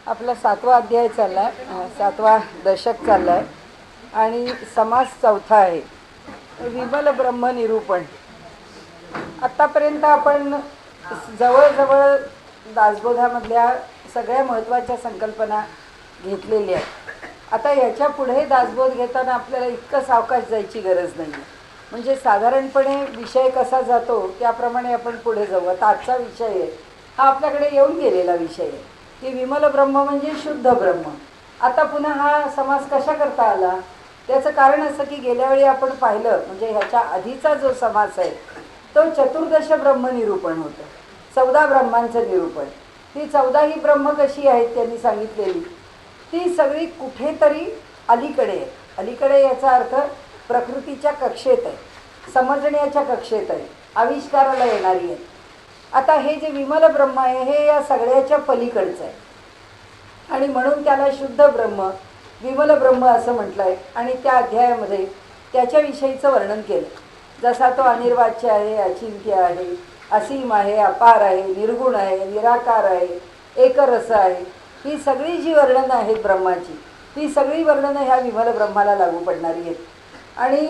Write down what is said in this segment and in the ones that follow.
आपला 7वा अध्याय चाललाय, 7वा दशक चाललाय आणि समास चौथा आहे, विमल ब्रह्म निरूपण. आतापर्यंत आपण जवळजवळ दासबोधामधल्या सगळ्या महत्त्वाच्या संकल्पना घेतलेल्या आहेत. आता याच्या पुढे दासबोध घेताना आपल्याला इतकं सावकाश जायची गरज नाही. म्हणजे साधारणपणे विषय कसा जातो त्याप्रमाणे आपण पुढे जाऊ. आता आजचा विषय आहे हा आपल्याकडे येऊन गेलेला विषय आहे की विमल ब्रह्म म्हणजे शुद्ध ब्रह्म. आता पुन्हा हा समास कशा करता आला त्याचं कारण असं की गेल्या वेळी आपण पाहिलं, म्हणजे ह्याच्या आधीचा जो समास आहे तो चतुर्दश ब्रह्म निरूपण होतं, 14 ब्रह्मांचं निरूपण. ती 14ही ब्रह्म कशी आहेत त्यांनी सांगितलेली, ती सगळी कुठेतरी अलीकडे आहे. अलीकडे याचा अर्थ प्रकृतीच्या कक्षेत आहे, समजण्याच्या कक्षेत आहे, आविष्काराला येणारी आहे. आता हे जे विमल ब्रह्म आहे हे या सगळ्याच्या पलीकडचं आहे आणि म्हणून त्याला शुद्ध ब्रह्म, विमल ब्रह्म असं म्हटलं आहे. आणि त्या अध्यायामध्ये त्याच्याविषयीचं वर्णन केलं. जसा तो अनिर्वाच्य आहे, अचिंत्य आहे, असीम आहे, अपार आहे, निर्गुण आहे, निराकार आहे, एकरस आहे, ही सगळी जी वर्णनं आहेत ब्रह्माची, ती सगळी वर्णनं ह्या विमल ब्रह्माला लागू पडणारी आहेत. आणि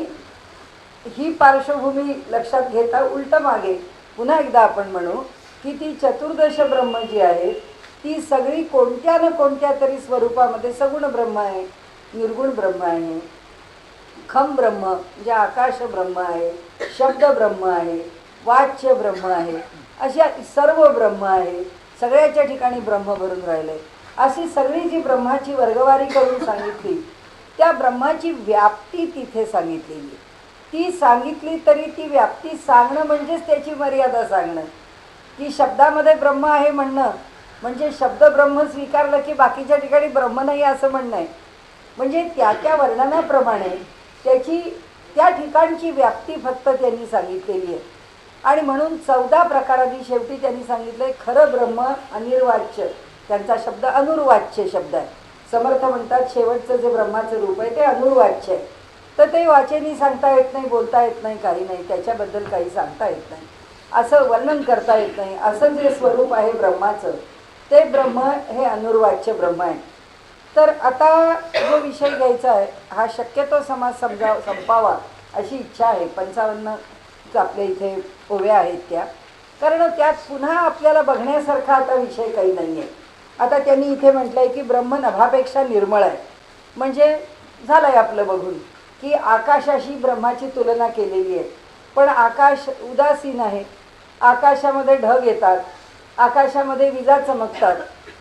ही पार्श्वभूमी लक्षात घेता उलट मागे पुन्हा एकदा आपण म्हणू की ती चतुर्दश ब्रह्म जी आहेत ती सगळी कोणत्या ना कोणत्या तरी स्वरूपामध्ये सगुण ब्रह्म आहे, निर्गुण ब्रह्म आहे, खम ब्रह्म म्हणजे आकाश ब्रह्म आहे, शब्द ब्रह्म आहे, वाच्य ब्रह्म आहे, अशा सर्व ब्रह्म आहे. सगळ्याच्या ठिकाणी ब्रह्म भरून राहिले. अशी सगळी जी ब्रह्माची वर्गवारी करून सांगितली त्या ब्रह्माची व्याप्ती तिथे सांगितलेली. ती सांगितली तरी ती व्याप्ती सांगणं म्हणजेच त्याची मर्यादा सांगणं. की शब्दामध्ये ब्रह्म आहे म्हणणं म्हणजे शब्द ब्रह्म स्वीकारलं की बाकीच्या ठिकाणी ब्रह्म नाही असं म्हणणं आहे. म्हणजे त्या त्या वर्णनाप्रमाणे त्याची त्या ठिकाणची व्याप्ती फक्त त्यांनी सांगितलेली आहे. आणि म्हणून 14 प्रकारांनी शेवटी त्यांनी सांगितलं खरं ब्रह्म अनिर्वाच्य, त्यांचा शब्द अनुर्वाच्य शब्द आहे. समर्थ म्हणतात शेवटचं जे ब्रह्माचं रूप आहे ते अनुर्वाच्य आहे. तर ते वाचेनी सांगता येत नाही, बोलता येत नाही, काही नाही, त्याच्याबद्दल काही सांगता येत नाही, असं वर्णन करता येत नाही. असं जे स्वरूप आहे ब्रह्माचं ते ब्रह्म हे अनुर्वाच्य ब्रह्म आहे. तर आता जो विषय घ्यायचा आहे हा शक्यतो समाज संपावा अशी इच्छा आहे. 55 आपल्या इथे ओव्या आहेत त्या, कारण त्यात पुन्हा आपल्याला बघण्यासारखा आता विषय काही नाही आहे. आता त्यांनी इथे म्हटलं आहे की ब्रह्म नभापेक्षा निर्मळ आहे. म्हणजे झालं आहे आपलं बघून की आकाशाशी ब्रह्माची तुलना केलेली आहे. पण आकाश उदासीन आहे, आकाशामध्ये ढग येतात, आकाशामध्ये विजा चमकतात,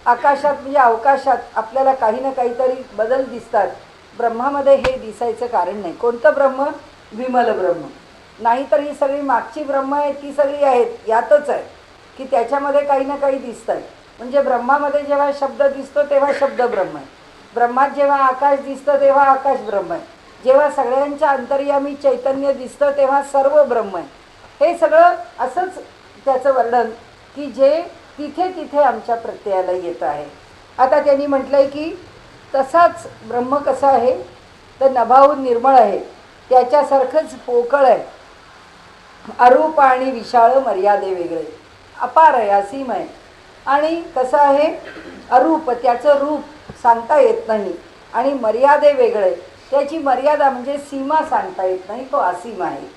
आकाशात म्हणजे अवकाशात आपल्याला काही ना काहीतरी बदल दिसतात. ब्रह्मामध्ये हे दिसायचं कारण नाही. कोणतं ब्रह्म? विमल ब्रह्म. नाहीतर ही सगळी मागची ब्रह्म आहे ती सगळी आहेत यातच आहे की त्याच्यामध्ये काही ना काही दिसत आहे. म्हणजे ब्रह्मामध्ये जेव्हा शब्द दिसतो तेव्हा शब्द ब्रह्म आहे, ब्रह्मात जेव्हा आकाश दिसतं तेव्हा आकाश ब्रह्म आहे, जेव्हा सगळ्यांच्या अंतर्यामी चैतन्य दिसतं तेव्हा सर्व ब्रह्म आहे. हे सगळं असंच त्याचं वर्णन की जे तिथे तिथे आमच्या प्रत्ययाला येतं आहे. आता त्यांनी म्हटलं आहे की तसाच ब्रह्म कसा आहे तर नभाहून निर्मळ आहे, त्याच्यासारखंच पोकळ आहे, अरूप आणि विशाळ, मर्यादे वेगळे, अपार आहे, असीम आहे. आणि कसं आहे अरूप, त्याचं रूप सांगता येत नाही, आणि मर्यादे वेगळे, त्याची मर्यादा म्हणजे सीमा सांगता येत नाही, तो असीम आहे.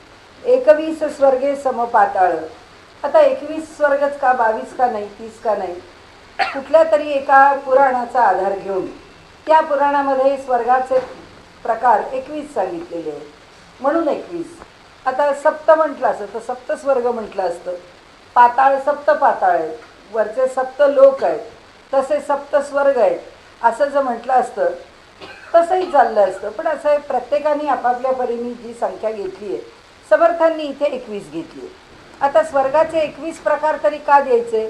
21 स्वर्गे समपाताळ. आता 21 स्वर्गच का, 22 का नाही, 30 का नाही, कुठल्या तरी एका पुराणाचा आधार घेऊन त्या पुराणामध्ये स्वर्गाचे प्रकार 21 सांगितलेले आहेत म्हणून 21. आता सप्त म्हटलं असतं तर सप्त स्वर्ग म्हटलं असतं, पाताळ सप्त पाताळ आहेत, वरचे सप्त लोक आहेत, तसे सप्त स्वर्ग आहेत असं जर म्हटलं असतं तसंही चाललं असतं. पण असं आहे प्रत्येकाने आपापल्या परीने जी संख्या घेतली आहे, समर्थांनी इथे 21 घेतली आहे. आता स्वर्गाचे 21 प्रकार तरी का द्यायचे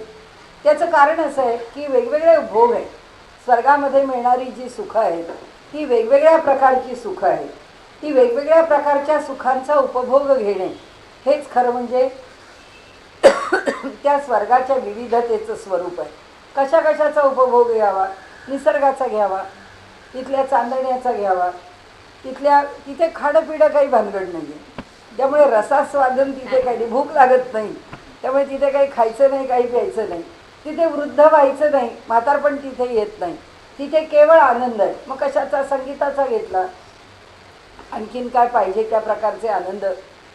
त्याचं कारण असं आहे की वेगवेगळे भोग आहेत. स्वर्गामध्ये मिळणारी जी सुखं आहेत ती वेगवेगळ्या प्रकारची सुखं आहेत. ती वेगवेगळ्या प्रकारच्या सुखांचा उपभोग घेणे हेच खरं म्हणजे त्या स्वर्गाच्या विविधतेचं स्वरूप आहे. कशा कशाचा उपभोग घ्यावा? निसर्गाचा घ्यावा, तिथल्या चांदण्याचा घ्यावा, तिथे खाणंपिणं काही भानगड नाही आहे, त्यामुळे रसास्वादन तिथे काही भूक लागत नाही, त्यामुळे तिथे काही खायचं नाही, काही प्यायचं नाही. तिथे वृद्ध व्हायचं नाही, म्हातारपण तिथे येत नाही, तिथे केवळ आनंद आहे. मग कशाचा? संगीताचा घेतला. आणखीन काय पाहिजे? त्या प्रकारचे आनंद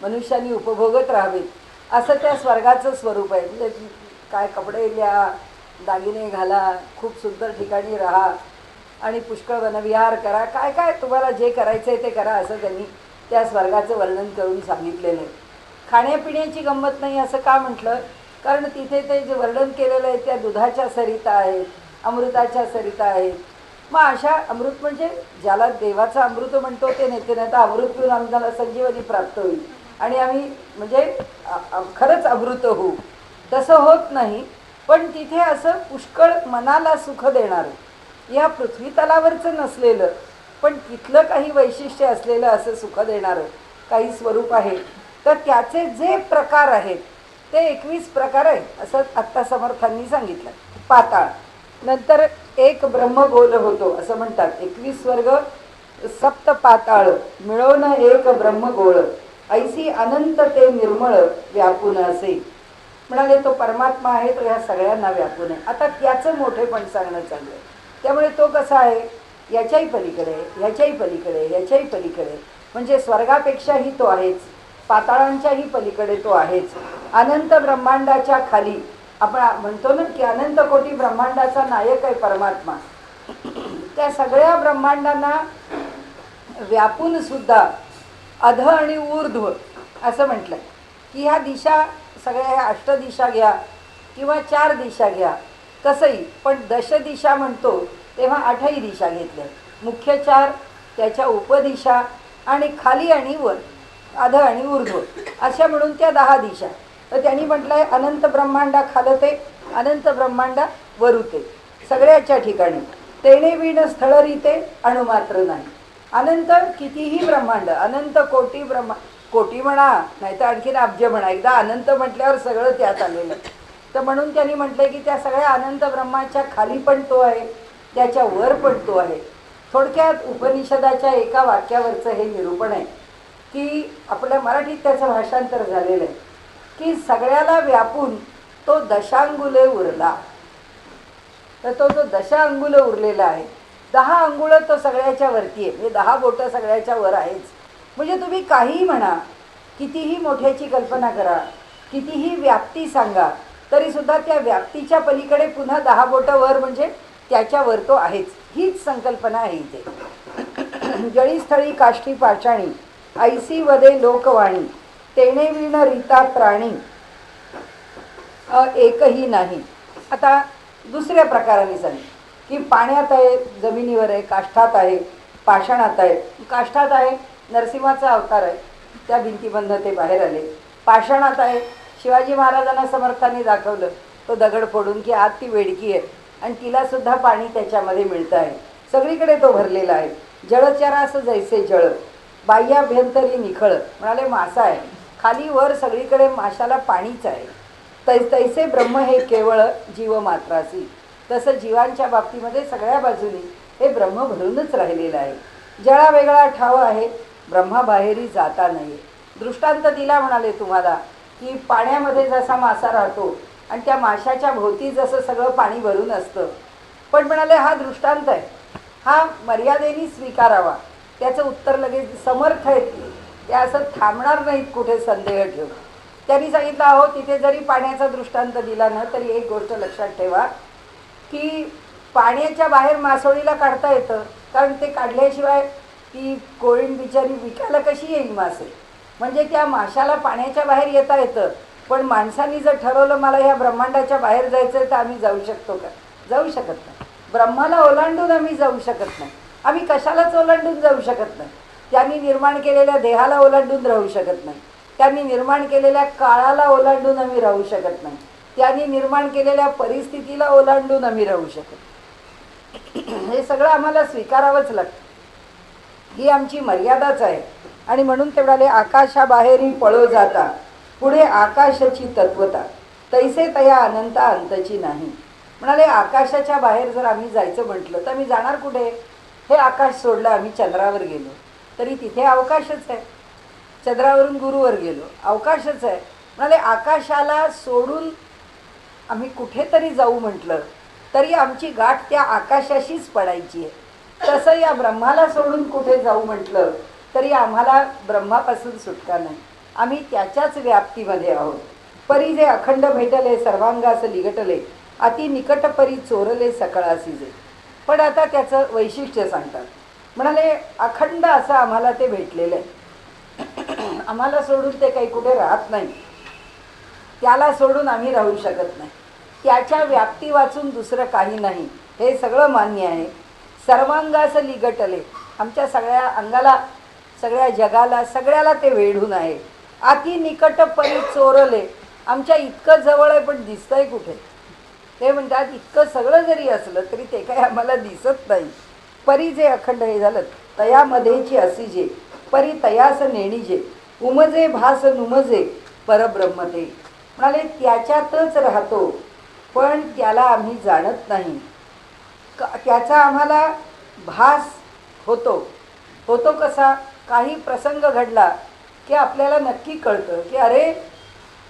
मनुष्याने उपभोगत राहावेत असं त्या स्वर्गाचं स्वरूप आहे. म्हणजे काय कपडे घ्या, दागिने घाला, खूप सुंदर ठिकाणी राहा आणि पुष्कळ वनविहार करा, काय काय तुम्हाला जे करायचं आहे ते करा, असं त्यांनी त्या स्वर्गाचं वर्णन करून सांगितलेलं आहे. खाण्यापिण्याची गंमत नाही असं का म्हटलं? कारण तिथे ते जे वर्णन केलेलं आहे त्या दुधाच्या सरिता आहेत, अमृताच्या सरिता आहेत. मग अशा अमृत म्हणजे ज्याला देवाचं अमृत म्हणतो ते नेते, नाही तर अमृत पिऊन आम्हाला संजीवनी प्राप्त होईल आणि आम्ही म्हणजे खरंच अमृत होऊ, तसं होत नाही. पण तिथे असं पुष्कळ मनाला सुख देणारं, या पृथ्वी तलावरचं नसलेलं पण तिथलं काही वैशिष्ट्य असलेलं असं सुख देणारं काही स्वरूप आहे. तर त्याचे जे प्रकार आहेत ते 21 प्रकार आहेत असं आत्ता समर्थांनी सांगितलं. पाताळ नंतर एक ब्रह्मगोल होतो असं म्हणतात. 21 वर्ग सप्त पाताळ मिळवून एक ब्रह्मगोळ, ऐसी अनंत ते निर्मळ व्यापून असे. म्हणाले तो परमात्मा आहे, तो ह्या सगळ्यांना व्यापून आहे. आता त्याचं मोठेपण सांगणं चाललंय. त्यामुळे तो कसा आहे? याच्याही पलीकडे, ह्याच्याही पलीकडे, ह्याच्याही पलीकडे, म्हणजे स्वर्गापेक्षाही तो आहेच, पाताळांच्याही पलीकडे तो आहेच. अनंत ब्रह्मांडाच्या खाली आपण म्हणतो ना की अनंत कोटी ब्रह्मांडाचा नायक आहे परमात्मा. त्या सगळ्या ब्रह्मांडांना व्यापून सुद्धा अध आणि ऊर्ध्व असं म्हटलं की ह्या दिशा सगळ्या, ह्या अष्टदिशा घ्या किंवा 4 दिशा घ्या कसंही, पण दशदिशा म्हणतो तेव्हा 8ही दिशा घेतल्या. मुख्य 4, त्याच्या उपदिशा आणि खाली आणि वर, अध आणि ऊर्ध्व अशा म्हणून त्या 10 दिशा. तर त्यांनी म्हटलंय अनंत ब्रह्मांडा खालते, अनंत ब्रह्मांडा वरुते, सगळ्याच्या ठिकाणी. तेणे विण स्थळरीते अणुमात्र नाही. अनंत कितीही ब्रह्मांड, अनंत कोटी कोटी म्हणा नाही तर आणखीन अब्ज म्हणा, एकदा अनंत म्हटल्यावर सगळं त्यात आलेलं. तर म्हणून त्यांनी म्हटलंय की त्या सगळ्या अनंत ब्रह्माच्या खाली पण तो आहे, त्याच्या वर पण तो आहे. थोडक्यात उपनिषदाच्या एका वाक्यावरचं हे निरूपण आहे की आपल्या मराठीत त्याचं भाषांतर झालेलं आहे की सगळ्याला व्यापून तो दशांगुले उरला. तर तो जो दशांगुल उरलेला आहे, 10 अंगुळ तो सगळ्याच्या वरती आहे, म्हणजे 10 बोटं सगळ्याच्या वर आहेच. म्हणजे तुम्ही काहीही म्हणा, कितीही मोठ्याची कल्पना करा, कितीही व्याप्ती सांगा, तरीसुद्धा त्या व्याप्तीच्या पलीकडे पुन्हा 10 बोटं वर, म्हणजे त्याच्यावर तो आहेच. हीच संकल्पना आहे इथे. जळीस्थळी काष्ठी पाषाणी ऐसी वदे लोकवाणी, तेणे विण रीता प्राणी एकही नाही. आता दुसऱ्या प्रकाराने सांग की पाण्यात आहे, जमिनीवर आहे, काष्ठात आहे, पाषाणात आहे. काष्ठात आहे नरसिंहाचा अवतार आहे, त्या भिंतीबंध ते बाहेर आले. पाषाणात आहे शिवाजी महाराजांना समर्थांनी दाखवलं, तो दगड फोडून की आत ती वेडकी आहे आणि तिला सुद्धा पाणी त्याच्यामध्ये मिळतं आहे. सगळीकडे तो भरलेला आहे. जळचरास जैसे जळ, बाह्याभ्यंतरी निखळ. म्हणाले मासा आहे, खाली वर सगळीकडे माशाला पाणीच आहे. तैसे ब्रह्म हे केवळ जीव मात्रासी. तसं जीवांच्या बाबतीमध्ये सगळ्या बाजूनी हे ब्रह्म भरूनच राहिलेलं आहे. जळा वेगळा ठाव आहे, ब्रह्माबाहेरी जाता नाही. दृष्टांत दिला म्हणाले तुम्हाला की पाण्यामध्ये जसा मासा राहतो आणि त्या माशाच्या भोवती जसं सगळं पाणी भरून असतं. पण म्हणाले हा दृष्टांत आहे, हा मर्यादेने स्वीकारावा. त्याचं उत्तर लगेच समर्थ आहेत, त्या असं थांबणार नाहीत कुठे संदेह ठेवून. त्यांनी सांगितलं अहो तिथे जरी पाण्याचा दृष्टांत दिला ना तरी एक गोष्ट लक्षात ठेवा की पाण्याच्या बाहेर मासोळीला काढता येतं, कारण ते काढल्याशिवाय ती कोळीण बिचारी विकायला कशी येईल मासे. म्हणजे त्या माशाला पाण्याच्या बाहेर येता येतं, पण माणसांनी जर ठरवलं मला ह्या ब्रह्मांडाच्या बाहेर जायचं आहे तर आम्ही जाऊ शकतो का? जाऊ शकत नाही. ब्रह्माला ओलांडून आम्ही जाऊ शकत नाही. आम्ही कशालाच ओलांडून जाऊ शकत नाही. त्यांनी निर्माण केलेल्या देहाला ओलांडून राहू शकत नाही. त्यांनी निर्माण केलेल्या काळाला ओलांडून आम्ही राहू शकत नाही. त्यांनी निर्माण केलेल्या परिस्थितीला ओलांडून आम्ही राहू शकत. हे सगळं आम्हाला स्वीकारावंच लागतं. ही आमची मर्यादाच आहे. आणि म्हणून ते म्हणाले आकाशाबाहेरी पळो जाता, पुढे आकाशाची तत्वता, तैसे तया अनंता अंतची नाही. म्हणाले आकाशाच्या बाहेर जर आम्ही जायचं म्हटलं तर आम्ही जाणार कुठे? हे आकाश सोडलं आम्ही चंद्रावर गेलो तरी तिथे अवकाशच आहे. चंद्रावरून गुरुवर गेलो अवकाशच आहे. म्हणाले आकाशाला सोडून आम्ही कुठेतरी जाऊ म्हटलं तरी आमची गाठ त्या आकाशाशीच पडायची आहे. तसं या ब्रह्माला सोडून कुठे जाऊ म्हटलं तरी आम्हाला ब्रह्मापासून सुटका नाही. आम्ही त्याच्याच व्याप्तीमध्ये आहोत. परी जे अखंड भेटले सर्वांगास लिगटले अति निकट परी चोरले सकळासी जे. पण आता त्याचं वैशिष्ट्य सांगतात. म्हणाले अखंड असं आम्हाला ते भेटलेलं आहे. आम्हाला सोडून ते काही कुठे राहत नाही. त्याला सोडून आम्ही राहू शकत नाही. त्याच्या व्याप्ती वाचून दुसरं काही नाही हे सगळं मान्य आहे. सर्वांगास लिगटले आमच्या सगळ्या अंगाला सगळ्या जगाला सगळ्याला ते वेढून आहे. अति निकट परी चोरले आमच्या इतकं जवळ आहे पण दिसतंय कुठे. ते म्हणतात इतकं सगळं जरी असलं तरी ते काही आम्हाला दिसत नाही. परी जे अखंड हे झालं तयामध्येची असी जे परी तयास नेणीजे उमजे भास नुमजे परब्रह्म ते. म्हणाले त्याच्यातच राहतो पण त्याला आम्ही जाणत नाही. त्याचा आम्हाला भास होतो. होतो कसा? काही प्रसंग घडला की आपल्याला नक्की कळतं की अरे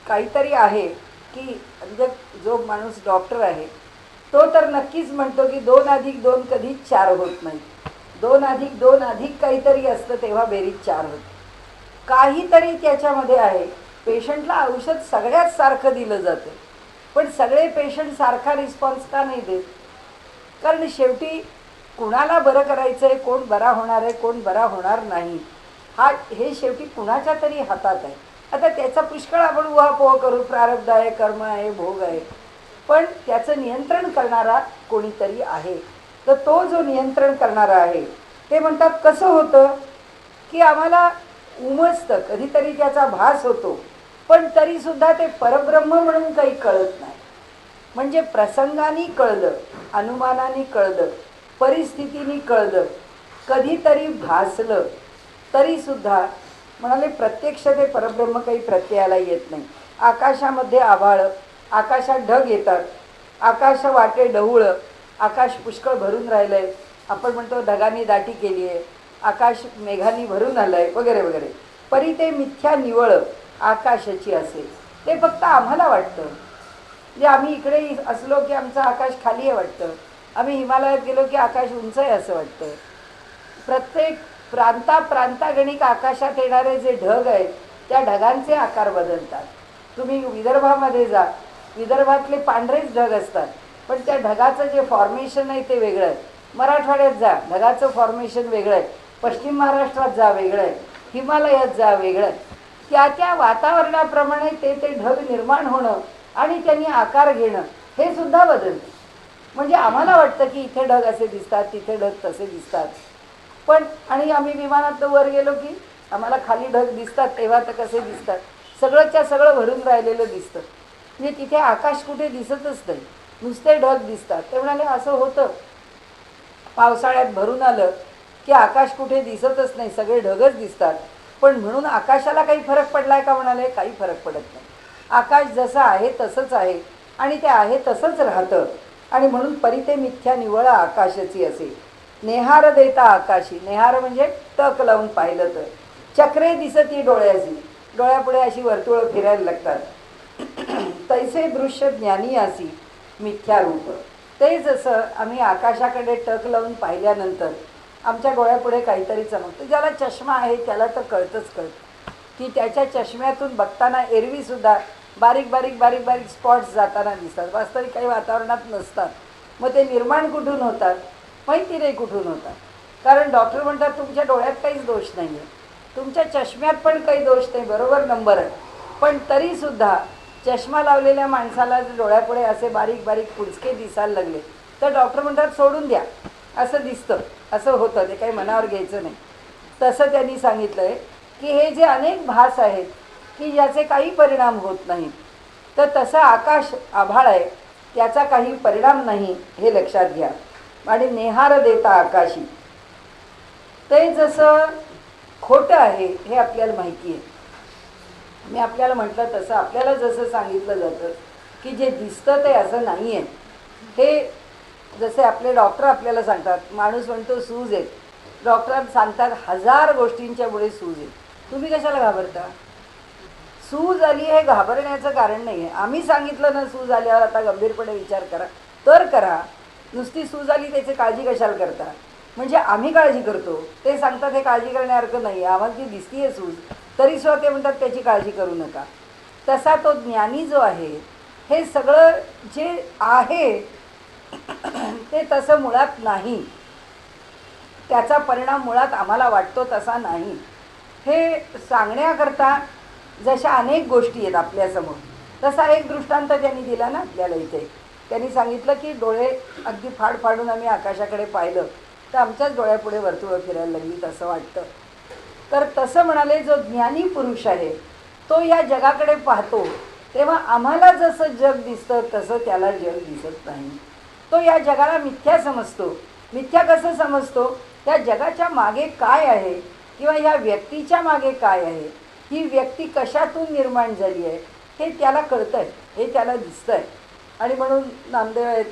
काहीतरी आहे. की म्हणजे जो माणूस डॉक्टर आहे तो तर नक्कीच म्हणतो की 2 अधिक 2 कधीच 4 होत नाही. 2 अधिक 2 अधिक काहीतरी असतं तेव्हा बेरीज 4 होते. काहीतरी त्याच्यामध्ये आहे. पेशंटला औषध सगळ्यात सारखं दिलं जातं पण सगळे पेशंट सारखा रिस्पॉन्स का नाही देत? कारण शेवटी कुणाला बरं करायचं आहे, कोण बरा होणार आहे, कोण बरा होणार नाही हे शेवटी कुणाच्या तरी हातात आहे. आता त्याचा पुष्कळ आपण उहापोह करू, प्रारब्ध आहे, कर्म आहे, भोग आहे, पण त्याचं नियंत्रण करणारा कोणीतरी आहे. तर तो जो नियंत्रण करणारा आहे ते म्हणतात कसं होतं की आम्हाला उमजतं, कधीतरी त्याचा भास होतो पण तरीसुद्धा ते परब्रह्म म्हणून काही कळत नाही. म्हणजे प्रसंगाने कळलं, अनुमानाने कळलं, परिस्थितीने कळलं, कधीतरी भासलं तरीसुद्धा म्हणाले प्रत्यक्ष ते परब्रह्म काही प्रत्ययाला येत नाही. आकाशामध्ये आभाळ, आकाशात ढग येतात, आकाश वाटे ढवळं, आकाश पुष्कळ भरून राहिलं आहे, आपण म्हणतो ढगांनी दाटी केली आहे, आकाश मेघांनी भरून आलं आहे वगैरे वगैरे. परी ते मिथ्या निवळ आकाशाची असेल ते फक्त आम्हाला वाटतं. म्हणजे आम्ही इकडे असलो की आमचं आकाश खाली आहे वाटतं, आम्ही हिमालयात गेलो की आकाश उंच आहे असं वाटतं. प्रत्येक प्रांतागणिक आकाशात येणारे जे ढग आहेत त्या ढगांचे आकार बदलतात. तुम्ही विदर्भामध्ये जा, विदर्भातले पांढरेच ढग असतात पण त्या ढगाचं जे फॉर्मेशन आहे ते वेगळं आहे. मराठवाड्यात जा ढगाचं फॉर्मेशन वेगळं आहे, पश्चिम महाराष्ट्रात जा वेगळं आहे, हिमालयात जा वेगळं आहे. त्या वातावरणाप्रमाणे ते ढग निर्माण होणं आणि त्यांनी आकार घेणं हे सुद्धा बदलतं. म्हणजे आम्हाला वाटतं की इथे ढग असे दिसतात, तिथे ढग तसे दिसतात, पण आणि आम्ही विमानात वर गेलो की आम्हाला खाली ढग दिसतात तेव्हा तर कसे दिसतात, सगळंच्या सगळं भरून राहिलेलं दिसतं. म्हणजे तिथे आकाश कुठे दिसतच नाही, नुसते ढग दिसतात. ते म्हणाले असं होतं, पावसाळ्यात भरून आलं की आकाश कुठे दिसतच नाही, सगळे ढगच दिसतात. पण म्हणून आकाशाला काही फरक पडलाय का? म्हणाले काही फरक पडत नाही. आकाश जसं आहे तसंच आहे आणि ते आहे तसंच राहतं. आणि म्हणून परी ते मिथ्या निवळ आकाशाची असे. नेहार देता आकाशी, नेहार म्हणजे टक लावून पाहिलं तर चक्रे दिसती डोळ्याची, डोळ्यापुढे अशी वर्तुळं फिरायला लागतात. तैसे दृश्य ज्ञानी असी मिथ्या रूप. ते जसं आम्ही आकाशाकडे टक लावून पाहिल्यानंतर आमच्या डोळ्यापुढे काहीतरी चमकतं. ज्याला चष्मा आहे त्याला तर कळतंच कळतं की त्याच्या चष्म्यातून बघताना एरवीसुद्धा बारीक बारीक बारीक बारीक स्पॉट्स जाताना दिसतात, वास्तविक काही वातावरणात नसतात. मग ते निर्माण कुठून होतात? माहिती नाही कुठून होतात. कारण डॉक्टर म्हणतात तुमच्या डोळ्यात काहीच दोष नाही आहे, तुमच्या चष्म्यात पण काही दोष नाही, बरोबर नंबर आहे. पण तरीसुद्धा चष्मा लावलेल्या माणसाला डोळ्यापुढे असे बारीक बारीक पुंजके दिसायला लागले तर डॉक्टर म्हणतात सोडून द्या, असं दिसतं, असं होतं, ते काही मनावर घ्यायचं नाही. तसं त्यांनी सांगितलं आहे की हे जे अनेक भास आहेत की ज्याचे काही परिणाम होत नाहीत, तर तसं आकाश आभाळ आहे त्याचा काही परिणाम नाही हे लक्षात घ्या. आणि नेहार देता आकाशी, ते जसं खोटं आहे हे आपल्याला माहिती आहे. मी आपल्याला म्हटलं तसं आपल्याला जसं सांगितलं जातं की जे दिसतं ते असं नाही आहे. हे जसे आपले डॉक्टर आपल्याला सांगतात, माणूस म्हणतो सूज आहे, डॉक्टर सांगतात 1000 गोष्टींच्या पुढे सूज आहे, तुम्ही कशाला घाबरता? सूज आली हे घाबरण्याचं कारण नाही आहे. आम्ही सांगितलं ना सूज आल्यावर आता गंभीरपणे विचार करा तर करा. नुसती सूज आली त्याची काळजी कशाला करता? म्हणजे आम्ही काळजी करतो, ते सांगतात हे काळजी करण्यासारखं नाही आहे, आम्हाला ती दिसतीये सूज, तरीसुद्धा ते म्हणतात त्याची काळजी करू नका. तसा तो ज्ञानी जो आहे हे सगळं जे आहे ते तसं मुळात नाही, त्याचा परिणाम मुळात आम्हाला वाटतो तसा नाही. हे सांगण्याकरता जशा अनेक गोष्टी आहेत आपल्यासमोर, तसा एक दृष्टांत त्यांनी दिला ना आपल्याला इथे. त्यांनी सांगितलं की डोळे अगदी फाड फाडून आम्ही आकाशाकडे पाहिलं तर आमच्याच डोळ्यापुढे वर्तुळं फिरायला लागली तसं वाटतं. तर तसं म्हणाले जो ज्ञानी पुरुष आहे तो या जगाकडे पाहतो तेव्हा आम्हाला जसं जग दिसतं तसं त्याला जग दिसत नाही. तो या जगाला मिथ्या समजतो. मिथ्या कसं समजतो? त्या जगाच्या मागे काय आहे किंवा या व्यक्तीच्या मागे काय आहे, ही व्यक्ती कशातून निर्माण झाली आहे हे त्याला कळतं आहे, हे त्याला दिसतं आहे. आणि म्हणून नामदेव आहेत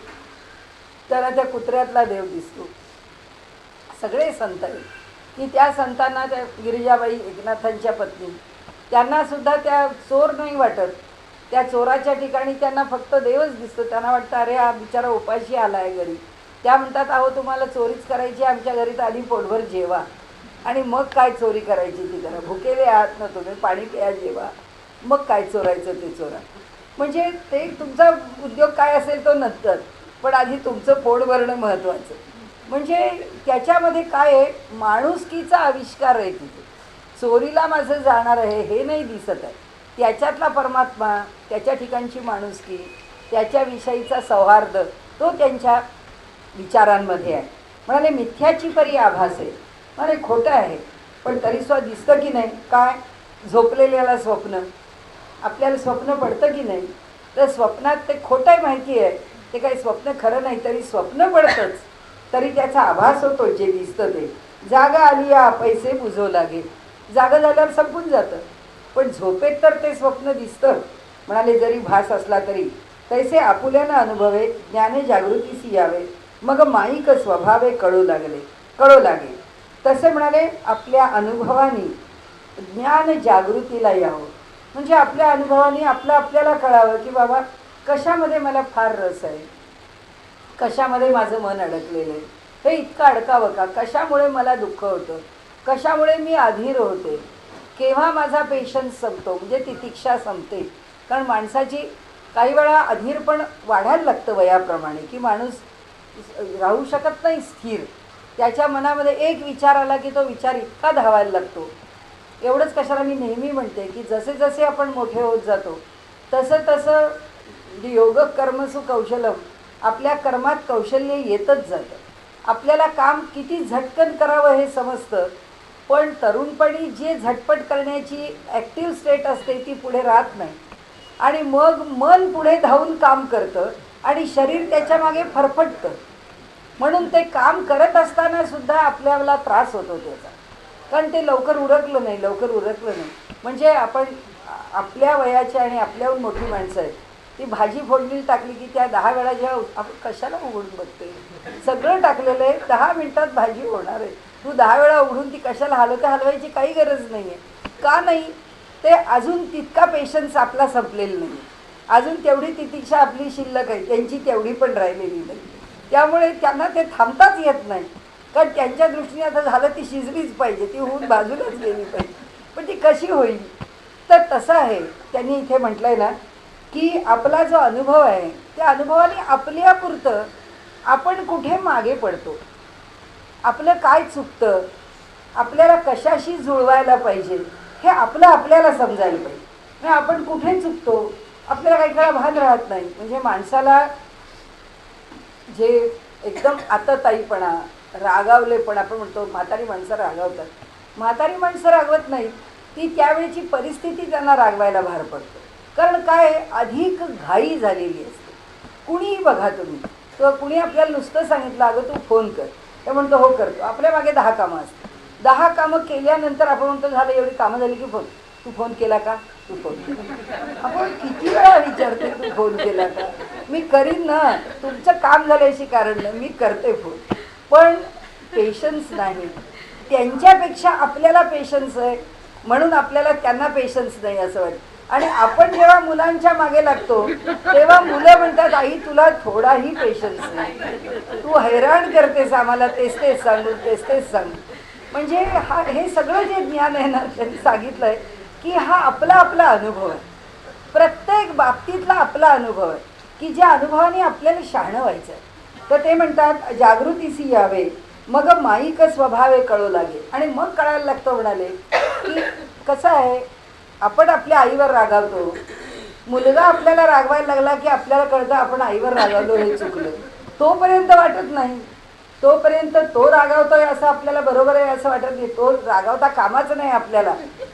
त्याला त्या कुत्र्यातला देव दिसतो. सगळे संत आहेत की त्या संतांना, त्या गिरिजाबाई एकनाथांच्या पत्नी, त्यांनासुद्धा त्या चोर नाही वाटत. त्या चोराच्या ठिकाणी त्यांना फक्त देवच दिसतो. त्यांना वाटतं अरे हा बिचारा उपाशी आला आहे घरी. त्या म्हणतात अहो तुम्हाला चोरीच करायची, आमच्या घरी तर आधी पोटभर जेवा आणि मग काय चोरी करायची ती करा. भुकेले आहात ना तुम्ही, पाणी प्या जेवा, मग काय चोरायचं ते चोरा. म्हणजे ते तुमचा उद्योग काय असेल तो नंतर, पण आधी तुमचं पोट भरणं महत्त्वाचं. म्हणजे त्याच्यामध्ये काय आहे, माणुसकीचा आविष्कार आहे तिथे. चोरीला माझं जाणार आहे हे नाही दिसत आहे, त्याच्यातला परमात्मा, त्याच्या ठिकाणची माणुसकी, त्याच्याविषयीचा सौहार्द तो त्यांच्या विचारांमध्ये आहे. म्हणाले मिथ्याची परी आभास आहे, म्हणाले खोटं आहे पण तरीसुद्धा दिसतं की नाही. काय झोपलेल्याला स्वप्न, आपल्याला स्वप्न पडतं की नाही, तर स्वप्नात ते खोटं आहे माहिती आहे, ते काही स्वप्न खरं नाही तरी स्वप्न पडतंच, तरी त्याचा आभास होतो जे दिसतं ते. जागा आली या पैसे बुजवू लागे, जागा झाल्यावर संपून जातं, पण झोपेत तर ते स्वप्न दिसतं. म्हणाले जरी भास असला तरी तैसे आपुल्यानं अनुभवे, ज्ञाने जागृतीसी यावे, मग माईक स्वभावे कळू लागे. तसे म्हणाले आपल्या अनुभवानी ज्ञान जागृतीला यावं. म्हणजे आपल्या अनुभवानी आपल्याला कळावं की बाबा कशामध्ये मला फार रस आहे, कशामध्ये माझं मन अडकलेलं आहे, हे इतकं अडकावं का, कशामुळे मला दुःख होतं, कशामुळे मी अधीर होते, केव्हा माझा पेशन्स संपतो म्हणजे तितिक्षा संपते. कारण माणसाची काही वेळा अधीरपण वाढायला लागतं वयाप्रमाणे, की माणूस राहू शकत नाही स्थिर. त्याच्या मनामध्ये एक विचार आला की तो विचार इतका धावायला लागतो. एवढंच कशाला मी नेहमी म्हणते की जसे जसे आपण मोठे होत जातो तसं तसं योग कर्मसु कौशलम, आपल्या कर्मात कौशल्य येतच जातं. आपल्याला काम किती झटकन करावं हे समजतं, पण तरुणपणी जे झटपट करण्याची ॲक्टिव्ह स्टेट असते ती पुढे राहत नाही आणि मग मन पुढे धावून काम करतं आणि शरीर त्याच्या मागे फरफटतं. म्हणून ते काम करत असताना सुद्धा आपल्याला त्रास होतो त्याचा, कारण ते लवकर उरकलं नाही. म्हणजे आपण आपल्या वयाची आणि आपल्याहून मोठी माणसं आहेत, ती भाजी फोडणी टाकली की त्या 10 वेळा जेव्हा आपण कशाला उघडून बघते, सगळं टाकलेलं आहे 10 मिनिटात भाजी होणार आहे, तू 10 वेळा उघडून ती कशाला हलवायची काही गरज नाही आहे. का नाही, ते अजून तितका पेशन्स आपला संपलेला नाही, अजून तेवढी तितिक्षा आपली शिल्लक आहे, त्यांची तेवढी पण राहिलेली नाही. त्यामुळे त्यांना ते थांबताच येत नाही, कारण त्यांच्या दृष्टीने आता झालं ती शिजलीच पाहिजे, ती होऊन बाजूलाच गेली पाहिजे, पण ती कशी होईल. तर तसं आहे. त्यांनी इथे म्हटलं आहे ना की आपला जो अनुभव आहे त्या अनुभवाने आपल्यापुरतं आपण कुठे मागे पडतो, आपलं काय चुकतं, आपल्याला कशाशी जुळवायला पाहिजे हे आपल्याला समजायला पाहिजे. म्हणजे आपण कुठे चुकतो आपल्याला काही काळ भान राहत नाही. म्हणजे माणसाला जे एकदम आतताईपणा, रागावलेपण, आपण म्हणतो म्हातारी माणसं रागावतात, म्हातारी माणसं रागवत नाही, ती त्यावेळची परिस्थिती त्यांना रागवायला भार पडतो. कारण काय, अधिक घाई झालेली असते. कुणीही बघा तुम्ही, किंवा कुणी आपल्याला नुसतं सांगितलं अगं तू फोन कर, ते म्हणतो हो करतो, आपल्या मागे 10 कामं असतात. 10 कामं केल्यानंतर आपण म्हणतो झालं एवढी कामं झाली की फोन, तू फोन केला का, तू फोन केला. आपण किती वेळा विचारते तू फोन केला का, मी करीन ना, तुमचं काम झाल्याशी कारण नाही, मी करते फोन. पण पेशन्स नाही, त्यांच्यापेक्षा आपल्याला पेशन्स आहे म्हणून आपल्याला त्यांना पेशन्स नाही असं वाटतं. आणि आपण जेव्हा मुलांच्या मागे लागतो तेव्हा मुलं म्हणतात, आई तुला थोडाही पेशन्स नाही, तू हैराण करतेस आम्हाला, तेच तेच सांगू तेच तेच सांगू. म्हणजे हे सगळं जे ज्ञान आहे ना, त्यांनी सांगितलंय की हा आपला आपला अनुभव आहे, प्रत्येक बाबतीतला आपला अनुभव आहे, की ज्या अनुभवाने आपल्याला शहाणं व्हायचं आहे. तर ते म्हणतात जागृतीसी यावे मग माईक स्वभावे कळू लागे. आणि मग कळायला लागतं म्हणाले की कसं आहे, आपण आपल्या आईवर रागावतो, मुलगा आपल्याला रागवायला लागला की आपल्याला कळतं आपण आईवर रागावलो, हे चुकलं. तोपर्यंत वाटत नाही, तोपर्यंत तो रागावतोय असं आपल्याला बरोबर आहे असं वाटत नाही, तो रागावता कामाचं नाही आपल्याला.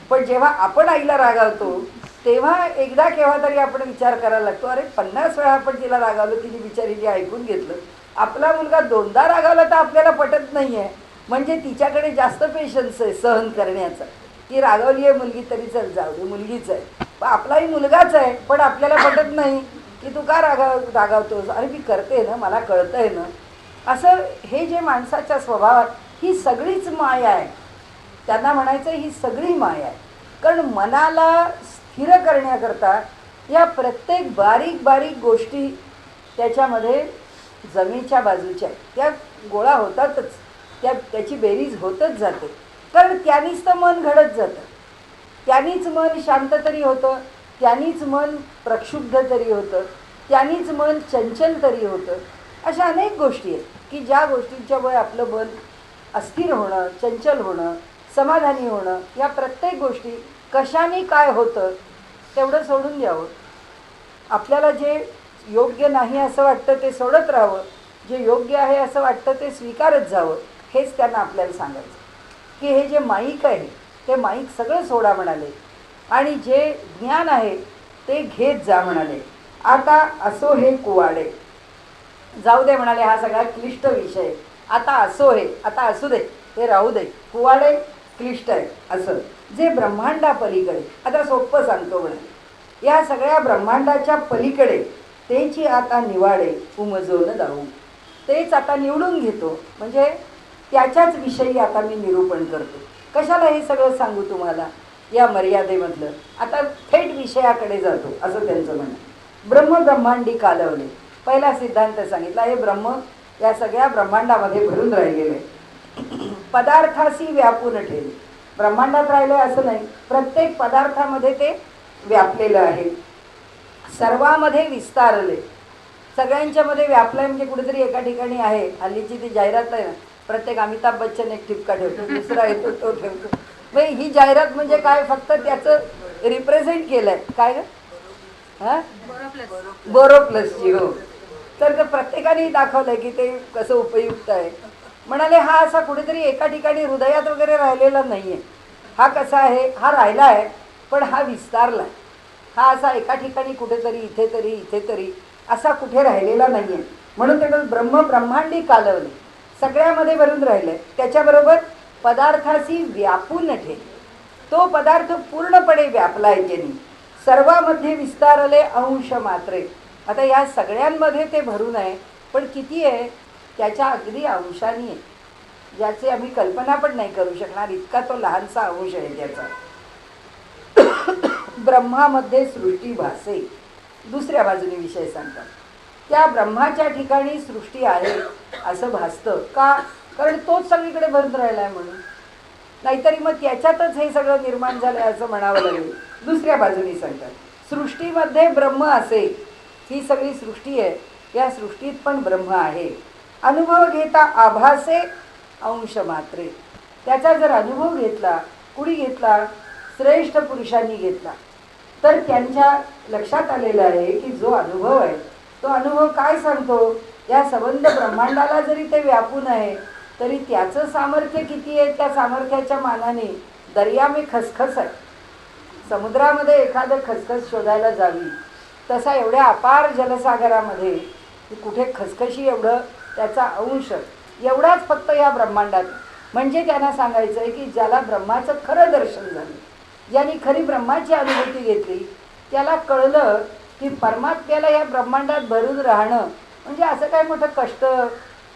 पण जेव्हा आपण आईला रागावतो तेव्हा एकदा केव्हा तरी आपण विचार करायला लागतो, अरे 50 वेळा आपण तिला रागावलं, तिने बिचारीने ऐकून घेतलं. आपला मुलगा 2दा रागावला तर आपल्याला पटत नाही आहे, म्हणजे तिच्याकडे जास्त पेशन्स आहे सहन करण्याचा. ती रागावली आहे मुलगी तरी चल जाऊ दे, मुलगीच आहे, आपलाही मुलगाच आहे, पण आपल्याला पटत नाही की तू का रागावतोस, अरे मी करते ना, मला कळतंय ना. असं हे जे माणसाच्या स्वभावात ही सगळीच माया आहे, त्यांना म्हणायचं ही सगळी माया आहे. कारण मनाला स्थिर करण्याकरता या प्रत्येक बारीक बारीक गोष्टी त्याच्यामध्ये जमेच्या बाजूच्या त्या गोळा होतातच, त्याची बेरीज होतच जाते. कारण त्यानीच तर मन घडत जातं, त्यानीच मन शांत तरी होतं, त्यानीच मन प्रक्षुब्ध तरी होतं, त्यानीच मन चंचल तरी होतं. अशा अनेक गोष्टी आहेत की ज्या गोष्टींच्यामुळे आपलं मन अस्थिर होणं, चंचल होणं, समाधानी होणं, या प्रत्येक गोष्टी कशाने काय होतं तेवढं सोडून द्यावं. आपल्याला जे योग्य नाही असं वाटतं ते सोडत राहावं, जे योग्य आहे असं वाटतं ते स्वीकारत जावं. हेच त्यांना आपल्याला सांगायचं की हे जे माईक आहे ते माईक सगळं सोडा म्हणाले, आणि जे ज्ञान आहे ते घेत जा म्हणाले. आता असो हे कुवाडे, जाऊ दे म्हणाले, हा सगळा क्लिष्ट विषय, आता असो हे, आता असू दे, हे राहू दे, कुवाडे क्लिष्ट आहे. असं जे ब्रह्मांडा पलीकडे, आता सोपं सांगतो म्हणाले, या सगळ्या ब्रह्मांडाच्या पलीकडे तेची आता निवाडे उमजवून जाऊ, तेच आता निवडून घेतो, म्हणजे त्याच्याच विषयी आता मी निरूपण करतो. कशाला हे सगळं सांगू तुम्हाला या मर्यादेमधलं, आता थेट विषयाकडे जातो असं त्यांचं म्हणणं. ब्रह्म ब्रह्मांडी कालवले, पहिला सिद्धांत सांगितला, हे ब्रह्म या सगळ्या ब्रह्मांडामध्ये भरून राहिलेले, पदार्थाशी व्यापून ठेवले. ब्रह्मांडात राहिले असं नाही, प्रत्येक पदार्थामध्ये ते व्यापलेलं आहे. सर्वामध्ये विस्तारले, सगळ्यांच्यामध्ये व्यापलंय, म्हणजे कुठेतरी एका ठिकाणी आहे. हल्लीची ती जाहिरात आहे ना, प्रत्येक अमिताभ बच्चन एक ठिपका ठेवतो, दुसरा येतो तो ठेवतो. म्हणजे ही जाहिरात म्हणजे काय, फक्त त्याचं रिप्रेझेंट केलंय काय ग, हां बोरोप्लसची. हो, तर प्रत्येकाने दाखवलंय की ते कसं उपयुक्त आहे. म्हणाले हा असा कुठेतरी एका ठिकाणी हृदयात वगैरे राहिलेला नाही आहे. हा कसा आहे, हा राहिला आहे पण हा विस्तारला, हा असा एका ठिकाणी कुठेतरी इथे तरी इथे तरी असा कुठे राहिलेला नाही आहे. म्हणून ते ब्रह्म ब्रह्मांडी कालवले, सगळ्यामध्ये भरून राहिलं आहे. त्याच्याबरोबर पदार्थाशी व्यापून ठेवले, तो पदार्थ पूर्णपणे व्यापला आहे त्यांनी. सर्वामध्ये विस्तारले अंश मात्रे, आता या सगळ्यांमध्ये ते भरून आहे, पण किती आहे, त्याच्या अगदी अंशाने आहे, ज्याची आम्ही कल्पना पण नाही करू शकणार, इतका तो लहानसा अंश आहे त्याचा. ब्रह्मामध्ये सृष्टी भासे, दुसऱ्या बाजूने विषय सांगतात, त्या ब्रह्माच्या ठिकाणी सृष्टी आहे असं भासतं का, कारण तोच सगळीकडे भरून राहिला आहे म्हणून, नाहीतरी मग त्याच्यातच हे सगळं निर्माण झालं असं म्हणावं लागेल. दुसऱ्या बाजूने सांगतात सृष्टीमध्ये ब्रह्म असे, ही सगळी सृष्टी आहे, या सृष्टीत पण ब्रह्म आहे. अनुभव घेता आभासे अंश मात्रे, त्याचा जर अनुभव घेतला, कुणी घेतला, श्रेष्ठ पुरुषांनी घेतला, तर त्यांच्या लक्षात आलेलं आहे की जो अनुभव आहे तो अनुभव काय सांगतो, या संबंध ब्रह्मांडाला जरी ते व्यापून आहे तरी त्याचं सामर्थ्य किती आहे, त्या सामर्थ्याच्या मानाने दर्या में खसखस आहे. समुद्रामध्ये एखादं खसखस शोधायला जावी, तसा एवढ्या अपार जलसागरामध्ये कुठे खसखशी एवढं त्याचा अंश एवढाच फक्त या ब्रह्मांडात. म्हणजे त्यांना सांगायचं आहे की ज्याला ब्रह्माचं खरं दर्शन झालं, ज्यांनी खरी ब्रह्माची अनुभूती घेतली, त्याला कळलं की परमात्म्याला या ब्रह्मांडात भरून राहणं म्हणजे असं काय मोठं कष्ट,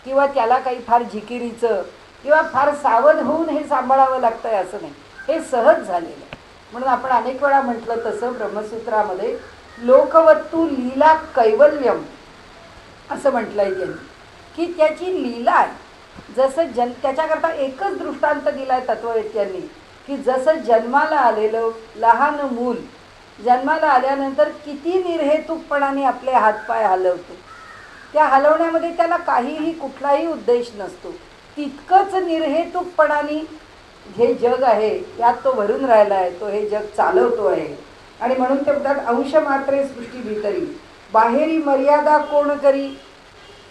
किंवा त्याला काही फार झिकिरीचं किंवा फार सावध होऊन हे सांभाळावं लागतंय असं नाही, हे सहज झालेलं. म्हणून आपण अनेक वेळा म्हटलं तसं ब्रह्मसूत्रामध्ये लोकवत्तू लीला कैवल्यम असं म्हटलंय त्यांनी, की त्याची लीला आहे. जसं त्याच्याकरता एकच दृष्टांत दिलाय तत्ववेत्यांनी, की जसं जन्माला आलेलं लहान मूल जन्माला आल्यानंतर किती निर्हेतुकपणाने आपले हातपाय हलवतो, त्या हलवण्यामध्ये त्याला काहीही कुठलाही उद्देश नसतो, तितकंच निर्हेतुकपणाने हे जग आहे यात तो भरून राहिला आहे, तो हे जग चालवतो आहे. आणि म्हणून ते म्हणतात अंश मात्रे सृष्टी भीतरी बाहेरी मर्यादा कोण करी.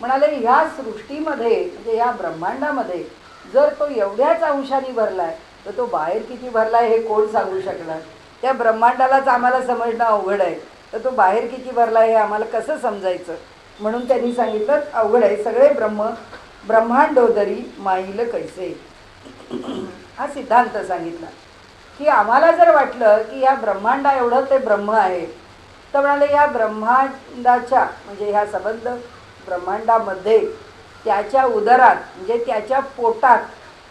म्हणाले ह्या सृष्टीमध्ये म्हणजे ह्या ब्रह्मांडामध्ये जर तो एवढ्याच अंशाने भरलाय तर तो बाहेर किती भरलाय हे कोण सांगू शकणार. त्या ब्रह्मांडालाच आम्हाला समजणं अवघड आहे, तर तो बाहेर किती भरलाय हे आम्हाला कसं समजायचं. म्हणून त्यांनी सांगितलं अवघड आहे, सगळे ब्रह्मांडोदरी माईल कैसे. हा सिद्धांत सांगितला की आम्हाला जर वाटलं की या ब्रह्मांडा एवढं ते ब्रह्म आहे, तर म्हणाले या ब्रह्मांडाच्या म्हणजे ह्या संबंध ब्रह्मांडामध्ये त्याच्या उदरात म्हणजे त्याच्या पोटात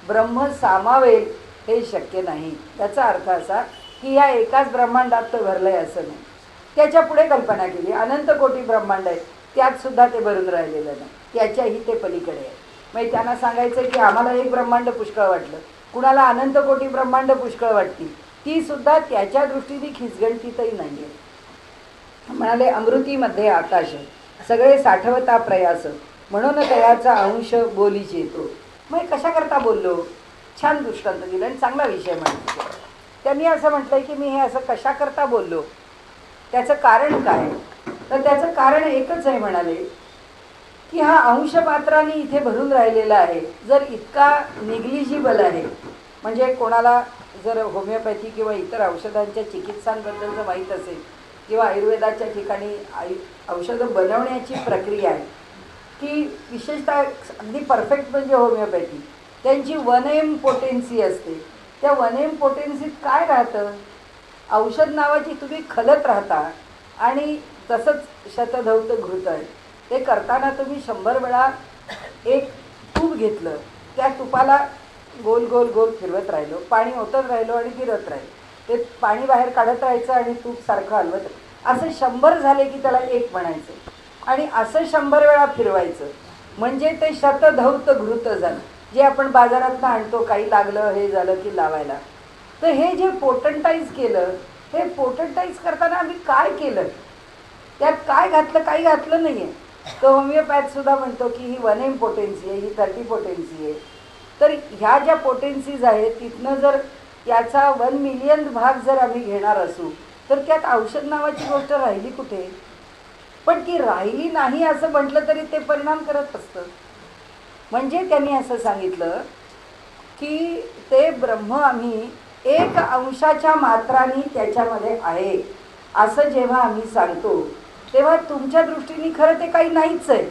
ब्रह्म सामावेल हे शक्य नाही. त्याचा अर्थ असा की या एकाच ब्रह्मांडात तो भरलंय असं नाही. त्याच्या पुढे कल्पना केली अनंत कोटी ब्रह्मांड आहेत, त्यात सुद्धा ते भरून राहिलेलं नाही, त्याच्याही ते पलीकडे आहे. म्हणजे त्यांना सांगायचं की आम्हाला एक ब्रह्मांड पुष्कळ वाटलं, कुणाला अनंत कोटी ब्रह्मांड पुष्कळ वाटतील, ती सुद्धा त्याच्या दृष्टीने खिचगणतीतही नाही आहे. म्हणाले अमृतीमध्ये आकाश सगळे साठवता प्रयास म्हणून तयाचा अंश बोलीच येतो. मग कशा करता बोललो, छान दृष्टांत दिलं आणि चांगला विषय मांडला. त्यांनी असं म्हटलंय की मी हे असं कशा करता बोललो, त्याचं कारण काय. तर त्याचं कारण एकच आहे, म्हणाले की हा अंशपात्राने इथे भरून राहिलेला आहे. जर इतका निग्लिजिबल आहे म्हणजे कोणाला जर होमिओपॅथी किंवा इतर औषधांच्या चिकित्सांबद्दल माहीत असेल किंवा आयुर्वेदाच्या ठिकाणी औषधं बनवण्याची प्रक्रिया आहे की विशेषतः अगदी परफेक्ट म्हणजे होमिओपॅथी त्यांची 1M पोटेन्सी असते. त्या 1M पोटेन्सीत काय राहतं, औषध नावाची तुम्ही खलत राहता आणि तसंच शतधौत घृत आहे. ते करताना तुम्ही 100 वेळा एक तूप घेतलं, त्या तुपाला गोल गोल गोल फिरवत राहिलो, पाणी ओतत राहिलो आणि फिरत राहिलो, ते पाणी बाहेर काढत राहायचं आणि तूप सारखं हलवत, असं 100 झाले की त्याला एक म्हणायचं आणि असं 100 वेळा फिरवायचं म्हणजे ते शतधौत घृत झालं, जे आपण बाजारातनं आणतो काही लागलं हे झालं की लावायला. तर हे जे पोटंटाईज केलं, हे पोटंटाईज करताना आम्ही काय केलं, त्यात काय घातलं, काही घातलं नाही आहे. तर होमिओपॅथसुद्धा म्हणतो की ही 1M पोटेन्सी आहे, ही 30 पोटेन्सी आहे. तर ह्या ज्या पोटेन्सीज आहेत तिथनं जर याचा 1 मिलियन भाग जर आम्ही घेणार असू तर त्यात औषध नावाची गोष्ट राहिली कुठे. पण ती राहिली नाही असं म्हटलं तरी ते परिणाम करत असतं. म्हणजे त्यांनी असं सांगितलं की ते ब्रह्म आम्ही 1 अंशाच्या मात्राने त्याच्यामध्ये आहे असं जेव्हा आम्ही सांगतो तेव्हा तुमच्या दृष्टीने खरं ते काही नाहीच आहे.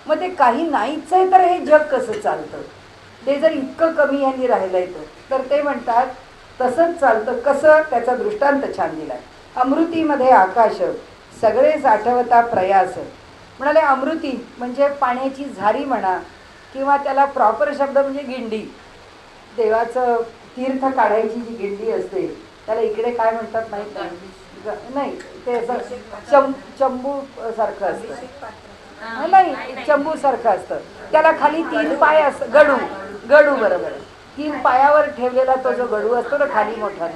मग ते काही नाहीच आहे तर हे जग कसं चालतं, ते जर इतकं कमी यांनी राहिलं आहे तर ते म्हणतात तसंच चालतं. कसं, त्याचा दृष्टांत छान दिला. अमृतीमध्ये आकाश सगळे साठवता प्रयास. म्हणाले अमृती म्हणजे पाण्याची झारी म्हणा किंवा त्याला प्रॉपर शब्द म्हणजे गिंडी, देवाचं तीर्थ काढायची जी गिंडी असते त्याला इकडे काय म्हणतात माहीत नाही, ते असं चंबू सारखं असतं, नाही चंबू सारखं असतं, त्याला खाली 3 पाय असतं, गडू बरोबर, 3 पायावर ठेवलेला तो जो गडू असतो ना खाली मोठा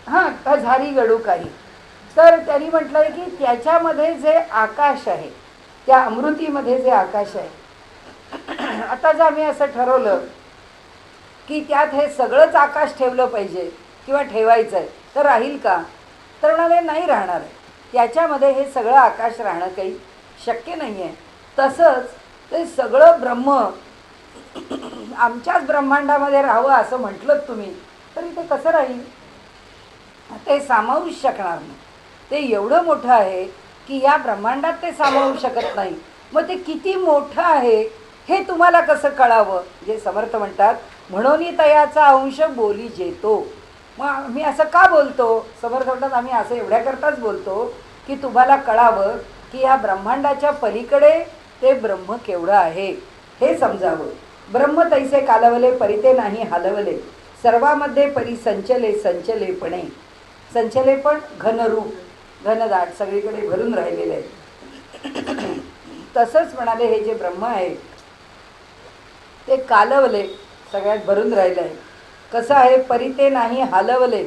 हां झारी गडू काही. तर त्यांनी म्हटलंय की त्याच्यामध्ये जे आकाश आहे, त्या अमृतीमध्ये जे आकाश आहे, आता जर आम्ही असं ठरवलं की त्यात हे सगळंच आकाश ठेवलं पाहिजे किंवा ठेवायचं आहे तर राहील का, तर म्हणाले नाही राहणार आहे. त्याच्यामध्ये हे सगळं आकाश राहणं काही शक्य नाही आहे. तसंच ते सगळं ब्रह्म आमच्याच ब्रह्मांडामध्ये राहावं असं म्हटलं तुम्ही तरी ते कसं राहील, ते सामावूच शकणार नाही. ते एवढं मोठं आहे की या ब्रह्मांडात ते सामावू शकत नाही. मग ते किती मोठं आहे हे तुम्हाला कसं कळावं. जे समर्थ म्हणतात म्हणून तयाचा अंश बोली जेतो. मग आम्ही असं का बोलतो, समर्थ म्हणतात आम्ही असं एवढ्याकरताच बोलतो की तुम्हाला कळावं की या ब्रह्मांडाच्या पलीकडे ते ब्रह्म केवढं आहे हे समजावं. ब्रह्म तैसे कालवले परिते नाही हलवले, सर्वामध्ये परी संचले संचलेपणे, संचले पण घनरूप घनदाट सगळीकडे भरून राहिलेलं आहे. तसंच म्हणाले हे जे ब्रह्म आहे ते कालवले सगळ्यात भरून राहिलं आहे. कसं आहे, परी ते नाही हालवले,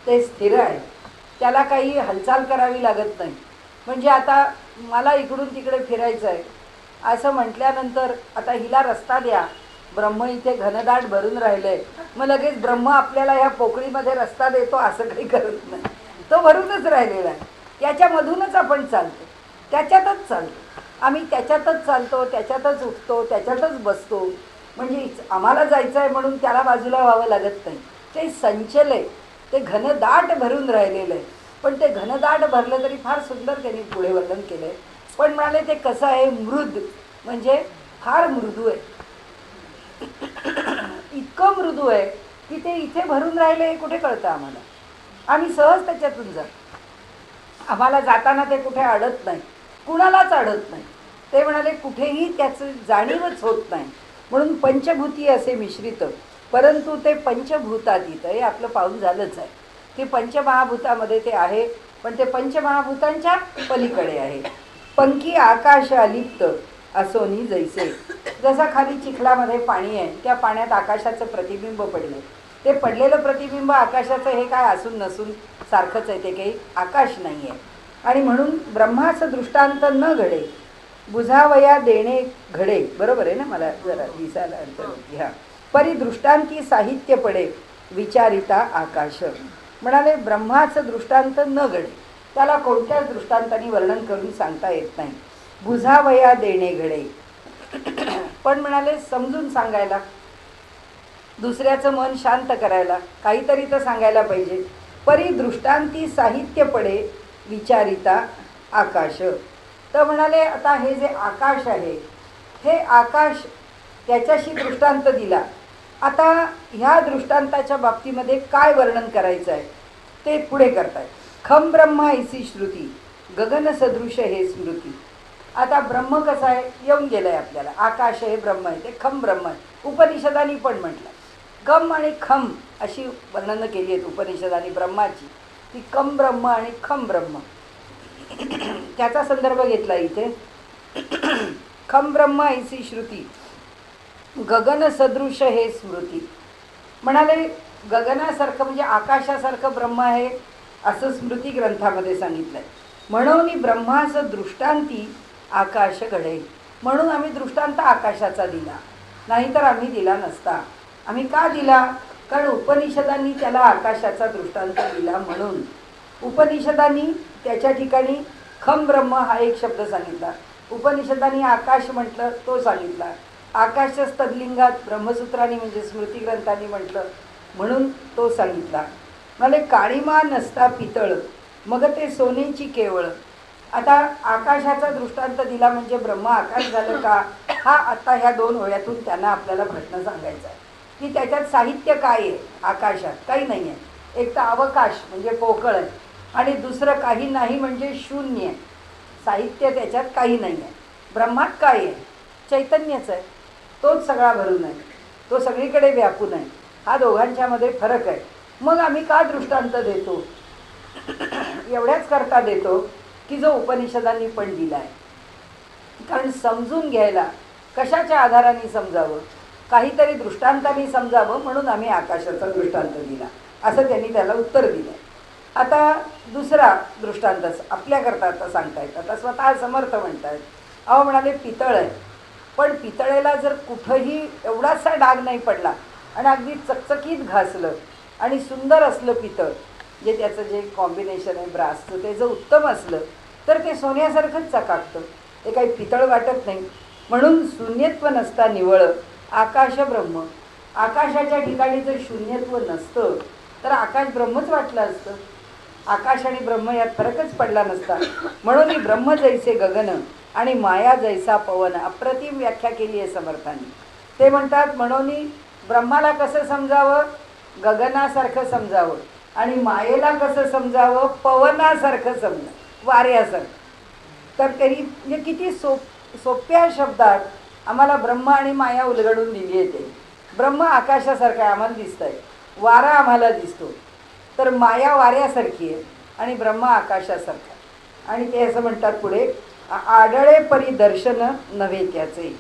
ते स्थिर आहे, त्याला काही हालचाल करावी लागत नाही. म्हणजे आता मला इकडून तिकडे फिरायचं आहे असं म्हटल्यानंतर आता हिला रस्ता द्या, ब्रह्म इथे घनदाट भरून राहिलं आहे, मग लगेच ब्रह्म आपल्याला ह्या पोकळीमध्ये रस्ता देतो असं काही करत नाही. तो भरूनच राहिलेला आहे, त्याच्यामधूनच आपण चालतो, त्याच्यातच चालतो. आम्ही त्याच्यातच चालतो, त्याच्यातच उठतो, त्याच्यातच बसतो. म्हणजे आम्हाला जायचं आहे म्हणून त्याला बाजूला व्हावं लागत नाही. ते संचल आहे, ते घनदाट भरून राहिलेलं आहे. पण ते घनदाट भरलं तरी फार सुंदर त्यांनी पुढे वर्णन केलं आहे. पण म्हणाले ते कसं आहे, मृद म्हणजे फार मृदू आहे. इतकं मृदू आहे की ते इथे भरून राहिले हे कुठे कळतं आम्हाला. आम्ही सहज त्याच्यातून जातो, आम्हाला जाताना ते कुठे अडत नाही, कुणालाच अडत नाही. ते म्हणाले कुठेही त्याचं जाणीवच होत नाही. म्हणून पंचभूती असे मिश्रित, परंतु ते पंचभूतातीत हे आपलं पाहून झालंच आहे की पंचमहाभूतामध्ये ते आहे, पण ते पंचमहाभूतांच्या पलीकडे आहे. पंखी आकाश अलिप्त असोनी जैसे, जसा खाली चिखलामध्ये पाणी आहे, त्या पाण्यात आकाशाचं प्रतिबिंब पडलं, ते पडलेलं प्रतिबिंब आकाशाचं हे काय असून नसून सारखंच आहे, ते काही आकाश नाही आहे. आणि म्हणून ब्रह्माचं दृष्टांत न घडे, बुझावया देणे घडे. बरोबर आहे ना, मला जरा दिसायला घ्या. परी दृष्टांती साहित्य पडे विचारिता आकाश. म्हणाले ब्रह्माचं दृष्टांत न घडे, त्याला कोणत्याच दृष्टांतानी वर्णन करून सांगता येत नाही. बुझावया देणे घडे, पण म्हणाले समजून सांगायला, दुसऱ्याचं मन शांत करायला काहीतरी तर सांगायला पाहिजे. परी दृष्टांती साहित्य पडे विचारिता आकाश. तर म्हणाले आता हे जे आकाश आहे, हे आकाश त्याच्याशी दृष्टांत दिला. आता ह्या दृष्टांताच्या बाबतीमध्ये काय वर्णन करायचं आहे ते पुढे करतायत. खम ब्रह्मा ऐसी श्रुती, गगन सदृश हे स्मृती. आता ब्रह्म कसं आहे येऊन गेलं आहे आपल्याला, आकाश हे ब्रह्म आहे, ते खम ब्रह्म आहे. उपनिषदांनी पण म्हटलं कम आणि खम अशी वर्णनं केली आहेत उपनिषदांनी ब्रह्माची, ती कम ब्रह्म आणि खम ब्रह्म. त्याचा संदर्भ घेतला इथे. खम ब्रह्म ऐसी श्रुती, गगन सदृश हे स्मृती. म्हणाले गगनासारखं म्हणजे आकाशासारखं ब्रह्म आहे असं स्मृती ग्रंथामध्ये सांगितलं आहे. म्हणून ब्रह्माचं दृष्टांती आकाश घडे, म्हणून आम्ही दृष्टांत आकाशाचा दिला, नाहीतर आम्ही दिला नसता. आम्ही का दिला, कारण उपनिषदांनी त्याला आकाशाचा दृष्टांत दिला. म्हणून उपनिषदांनी त्याच्या ठिकाणी खम ब्रह्म हा एक शब्द सांगितला, उपनिषदांनी आकाश म्हटलं तो सांगितला, आकाश तद्लिंगात ब्रह्मसूत्रांनी म्हणजे स्मृती ग्रंथांनी म्हटलं म्हणून तो सांगितला. म्हणजे काळीमा नसता पितळ मग ते सोन्याची केवळ. आता आकाशाचा दृष्टांत दिला म्हणजे ब्रह्म आकाश झालं का, हा आता ह्या दोन ओळ्यातून त्यांना आपल्याला प्रश्न सांगायचा आहे की त्याच्यात साहित्य काय आहे. आकाशात काही नाही आहे, एक तर अवकाश म्हणजे पोकळ आहे, आणि दुसरं काही नाही म्हणजे शून्य आहे. साहित्य त्याच्यात काही नाही आहे. ब्रह्मात काय आहे, चैतन्यच आहे, तोच सगळा भरून आहे, तो सगळीकडे व्यापून आहे. हा दोघांच्यामध्ये फरक आहे. मग आम्ही का दृष्टांत देतो, एवढ्याच करता देतो की जो उपनिषदांनी पण दिला आहे. कारण समजून घ्यायला कशाच्या आधाराने समजावं, काहीतरी दृष्टांतांनी समजावं, म्हणून आम्ही आकाशाचा दृष्टांत दिला असं त्यांनी त्याला उत्तर दिलं. आता दुसरा दृष्टांतच आपल्याकरता आता सांगतायत. आता स्वतः समर्थ म्हणतायत, अहो म्हणाले पितळ आहे, पण पितळेला जर कुठंही एवढासा डाग नाही पडला आणि अगदी चकचकीत घासलं आणि सुंदर असलं पितळ, जे त्याचं जे कॉम्बिनेशन आहे ब्रासचं ते जर उत्तम असलं तर ते सोन्यासारखंच चकाकतं, ते काही पितळ वाटत नाही. म्हणून शून्यत्व नसता निवळ आकाश ब्रह्म. आकाशाच्या ठिकाणी जर शून्यत्व नसतं तर आकाश ब्रह्मच वाटलं असतं, आकाश आणि ब्रह्म यात फरकच पडला नसता. म्हणून ब्रह्म जैसे गगन आणि माया जैसा पवन. अप्रतिम व्याख्या केली आहे समर्थांनी. ते म्हणतात म्हणून ब्रह्माला कसं समजावं, गगनासारखं समजावं, आणि मायेला कसं समजावं, पवनासारखं समजावं, वाऱ्यासारखं. तर तरी म्हणजे किती सोप्या शब्दात आम्हाला ब्रह्म आणि माया उलगडून दिली आहे. ते ब्रह्म आकाशासारखं आहे, आम्हाला दिसतं आहे, वारा आम्हाला दिसतो, तर माया वाऱ्यासारखी आहे आणि ब्रह्मा आकाशासारखा. आणि ते असं म्हणतात पुढे, आढळे परी दर्शन नव्हे त्याचे.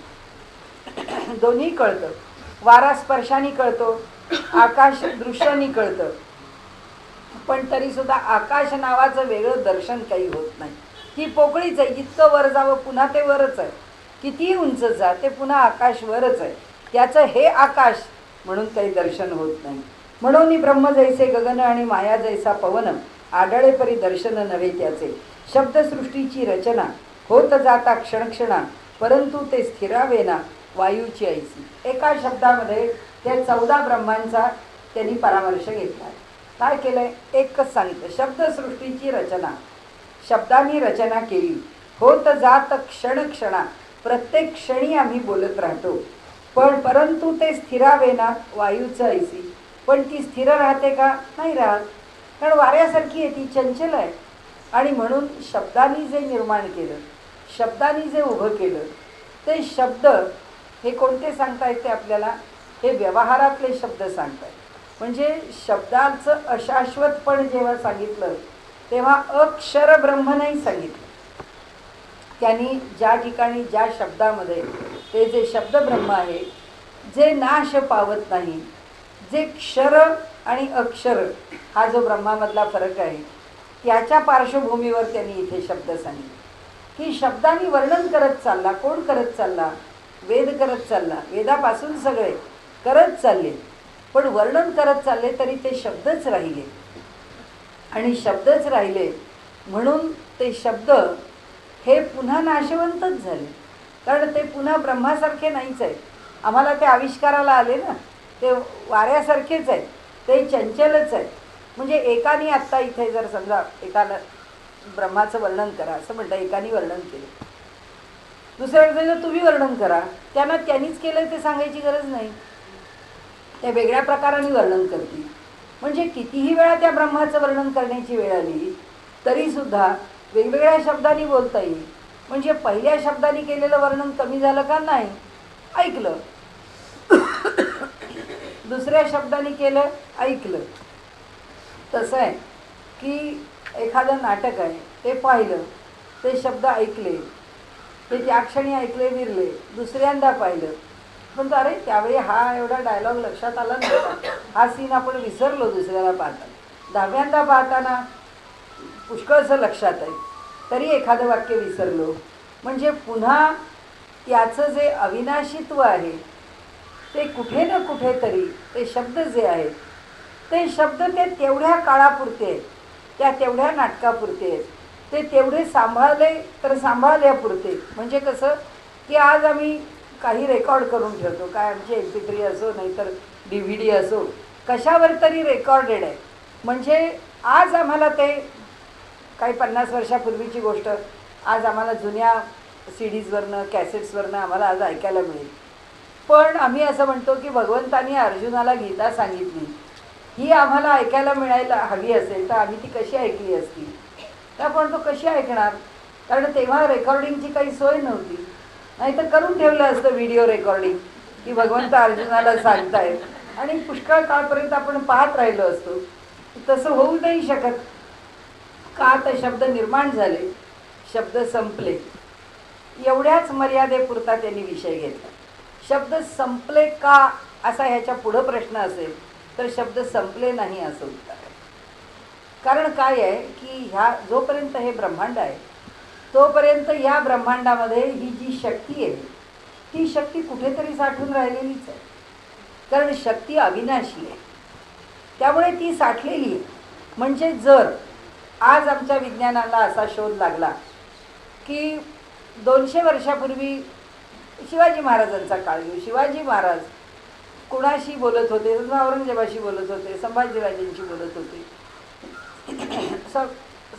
दोन्ही कळतं. वारा स्पर्शाने कळतो, आकाश दृश्याने कळतं, पण तरीसुद्धा आकाश नावाचं वेगळं दर्शन काही होत नाही. ती पोकळीच आहे. जितकं वर जावं पुन्हा ते वरच आहे. कितीही उंच जा ते पुन्हा आकाश वरच आहे. त्याचं हे आकाश म्हणून काही दर्शन होत नाही. म्हणून ब्रह्म जैसे गगन आणि माया जैसा पवन, आढळे परी दर्शन नव्हे त्याचे. शब्दसृष्टीची रचना होत जाता क्षणक्षणा, परंतु ते स्थिरावेना वायूची ऐसी. एका शब्दामध्ये त्या 14 ब्रह्मांचा त्यांनी परामर्श घेतला. काय केलंय? एकच सांगितलं, शब्दसृष्टीची रचना, शब्दांनी रचना केली. होत जात क्षणक्षणा, प्रत्येक क्षणी आम्ही बोलत राहतो, पण परंतु ते स्थिरावेना वायूचं ऐसी. पण ती स्थिर राहते का? नाही राहत, कारण वाऱ्यासारखी आहे, ती चंचल आहे. आणि म्हणून शब्दांनी जे निर्माण केलं, शब्दांनी जे उभं केलं, ते शब्द हे कोणते सांगता येते आपल्याला? हे व्यवहारातले शब्द सांगतायत. म्हणजे शब्दाचं अशाश्वतपण जेव्हा सांगितलं तेव्हा अक्षर ब्रह्म नाही सांगितलं. त्यांनी ज्या ठिकाणी ज्या शब्दामध्ये ते जे शब्द ब्रह्म आहे, जे नाश पावत नाही, जे क्षर आणि अक्षर हा जो ब्रह्मामधला फरक आहे, त्याच्या पार्श्वभूमीवर त्यांनी इथे शब्द सांगितले. की शब्दांनी वर्णन करत चालला. कोण करत चालला? वेद करत चालला. वेदापासून सगळे करत चालले, पण वर्णन करत चालले तरी ते शब्दच राहिले. आणि शब्दच राहिले म्हणून ते शब्द हे पुन्हा नाशवंतच झाले, कारण ते पुन्हा ब्रह्मासारखे नाहीच आहेत. आम्हाला ते आविष्काराला आले ना, ते वाऱ्यासारखेच आहेत, ते चंचलच आहेत. म्हणजे एकाने आत्ता इथे जर समजा एकाला ब्रह्माचं वर्णन करा असं म्हणतं, एकाने वर्णन केलं, दुसऱ्या तुम्ही वर्णन करा, त्यांनीच केलं ते सांगायची गरज नाही, त्या वेगळ्या प्रकाराने वर्णन करतील. म्हणजे कितीही वेळा त्या ब्रह्माचं वर्णन करण्याची वेळ आली तरीसुद्धा वेगवेगळ्या शब्दांनी बोलता येईल. म्हणजे पहिल्या शब्दाने केलेलं वर्णन कमी झालं का? नाही, ऐकलं. दुसऱ्या शब्दाने केलं, ऐकलं. तसं आहे की एखादं नाटक आहे, ते पाहिलं, ते शब्द ऐकले, ते त्या क्षणी ऐकले, विरले, दुसऱ्यांदा पाहिलं, पण अरे त्यावेळी हा एवढा डायलॉग लक्षात आला नव्हता, हा सीन आपण विसरलो दुसऱ्याला पाहताना, 10व्यांदा पाहताना पुष्कळसं लक्षात आहे, तरी एखादं वाक्य विसरलो. म्हणजे पुन्हा त्याचं जे अविनाशित्व आहे ते कुठे ना कुठेतरी ते शब्द जे आहेत, ते शब्द ते तेवढ्या काळापुरते आहेत, त्या तेवढ्या नाटकापुरते आहेत, ते तेवढे सांभाळले तर सांभाळल्यापुरते. म्हणजे कसं की आज आम्ही काही रेकॉर्ड करून ठेवतो, काय आमची MP3 असो नाहीतर DVD असो, कशावर तरी रेकॉर्डेड आहे. म्हणजे आज आम्हाला ते काही 50 वर्षापूर्वीची गोष्ट आज आम्हाला जुन्या CDजवरनं कॅसेट्सवरनं आम्हाला आज ऐकायला मिळेल. पण आम्ही असं म्हणतो की भगवंतानी अर्जुनाला गीता सांगितली, ही आम्हाला ऐकायला मिळायला हवी असेल तर आम्ही ती कशी ऐकली असती? तर आपण तो कशी ऐकणार? कारण तेव्हा रेकॉर्डिंगची काही सोय नव्हती, नाही तर करून ठेवलं असतं व्हिडिओ रेकॉर्डिंग की भगवंत अर्जुनाला सांगतायत आणि पुष्कळ काळपर्यंत आपण पाहत राहिलो असतो. तसं होऊ नाही शकत. का? तर शब्द निर्माण झाले, शब्द संपले, एवढ्याच मर्यादेपुरता त्यांनी विषय घेतला. शब्द संपले का असा ह्याच्या पुढं प्रश्न असेल तर शब्द संपले नाही असं उत्तर आहे. कारण काय आहे की जोपर्यंत हे ब्रह्मांड आहे तोपर्यंत या ब्रह्मांडामध्ये ही जी शक्ती आहे ती शक्ती कुठेतरी साठून राहिलेलीच आहे. कारण शक्ती अविनाशी आहे, त्यामुळे ती साठलेली आहे. म्हणजे जर आज आमच्या विज्ञानाला असा शोध लागला की 200 वर्षापूर्वी शिवाजी महाराजांचा काळ घेऊ, शिवाजी महाराज कुणाशी बोलत होते? औरंगजेबाशी बोलत होते, संभाजीराजांशी बोलत होते,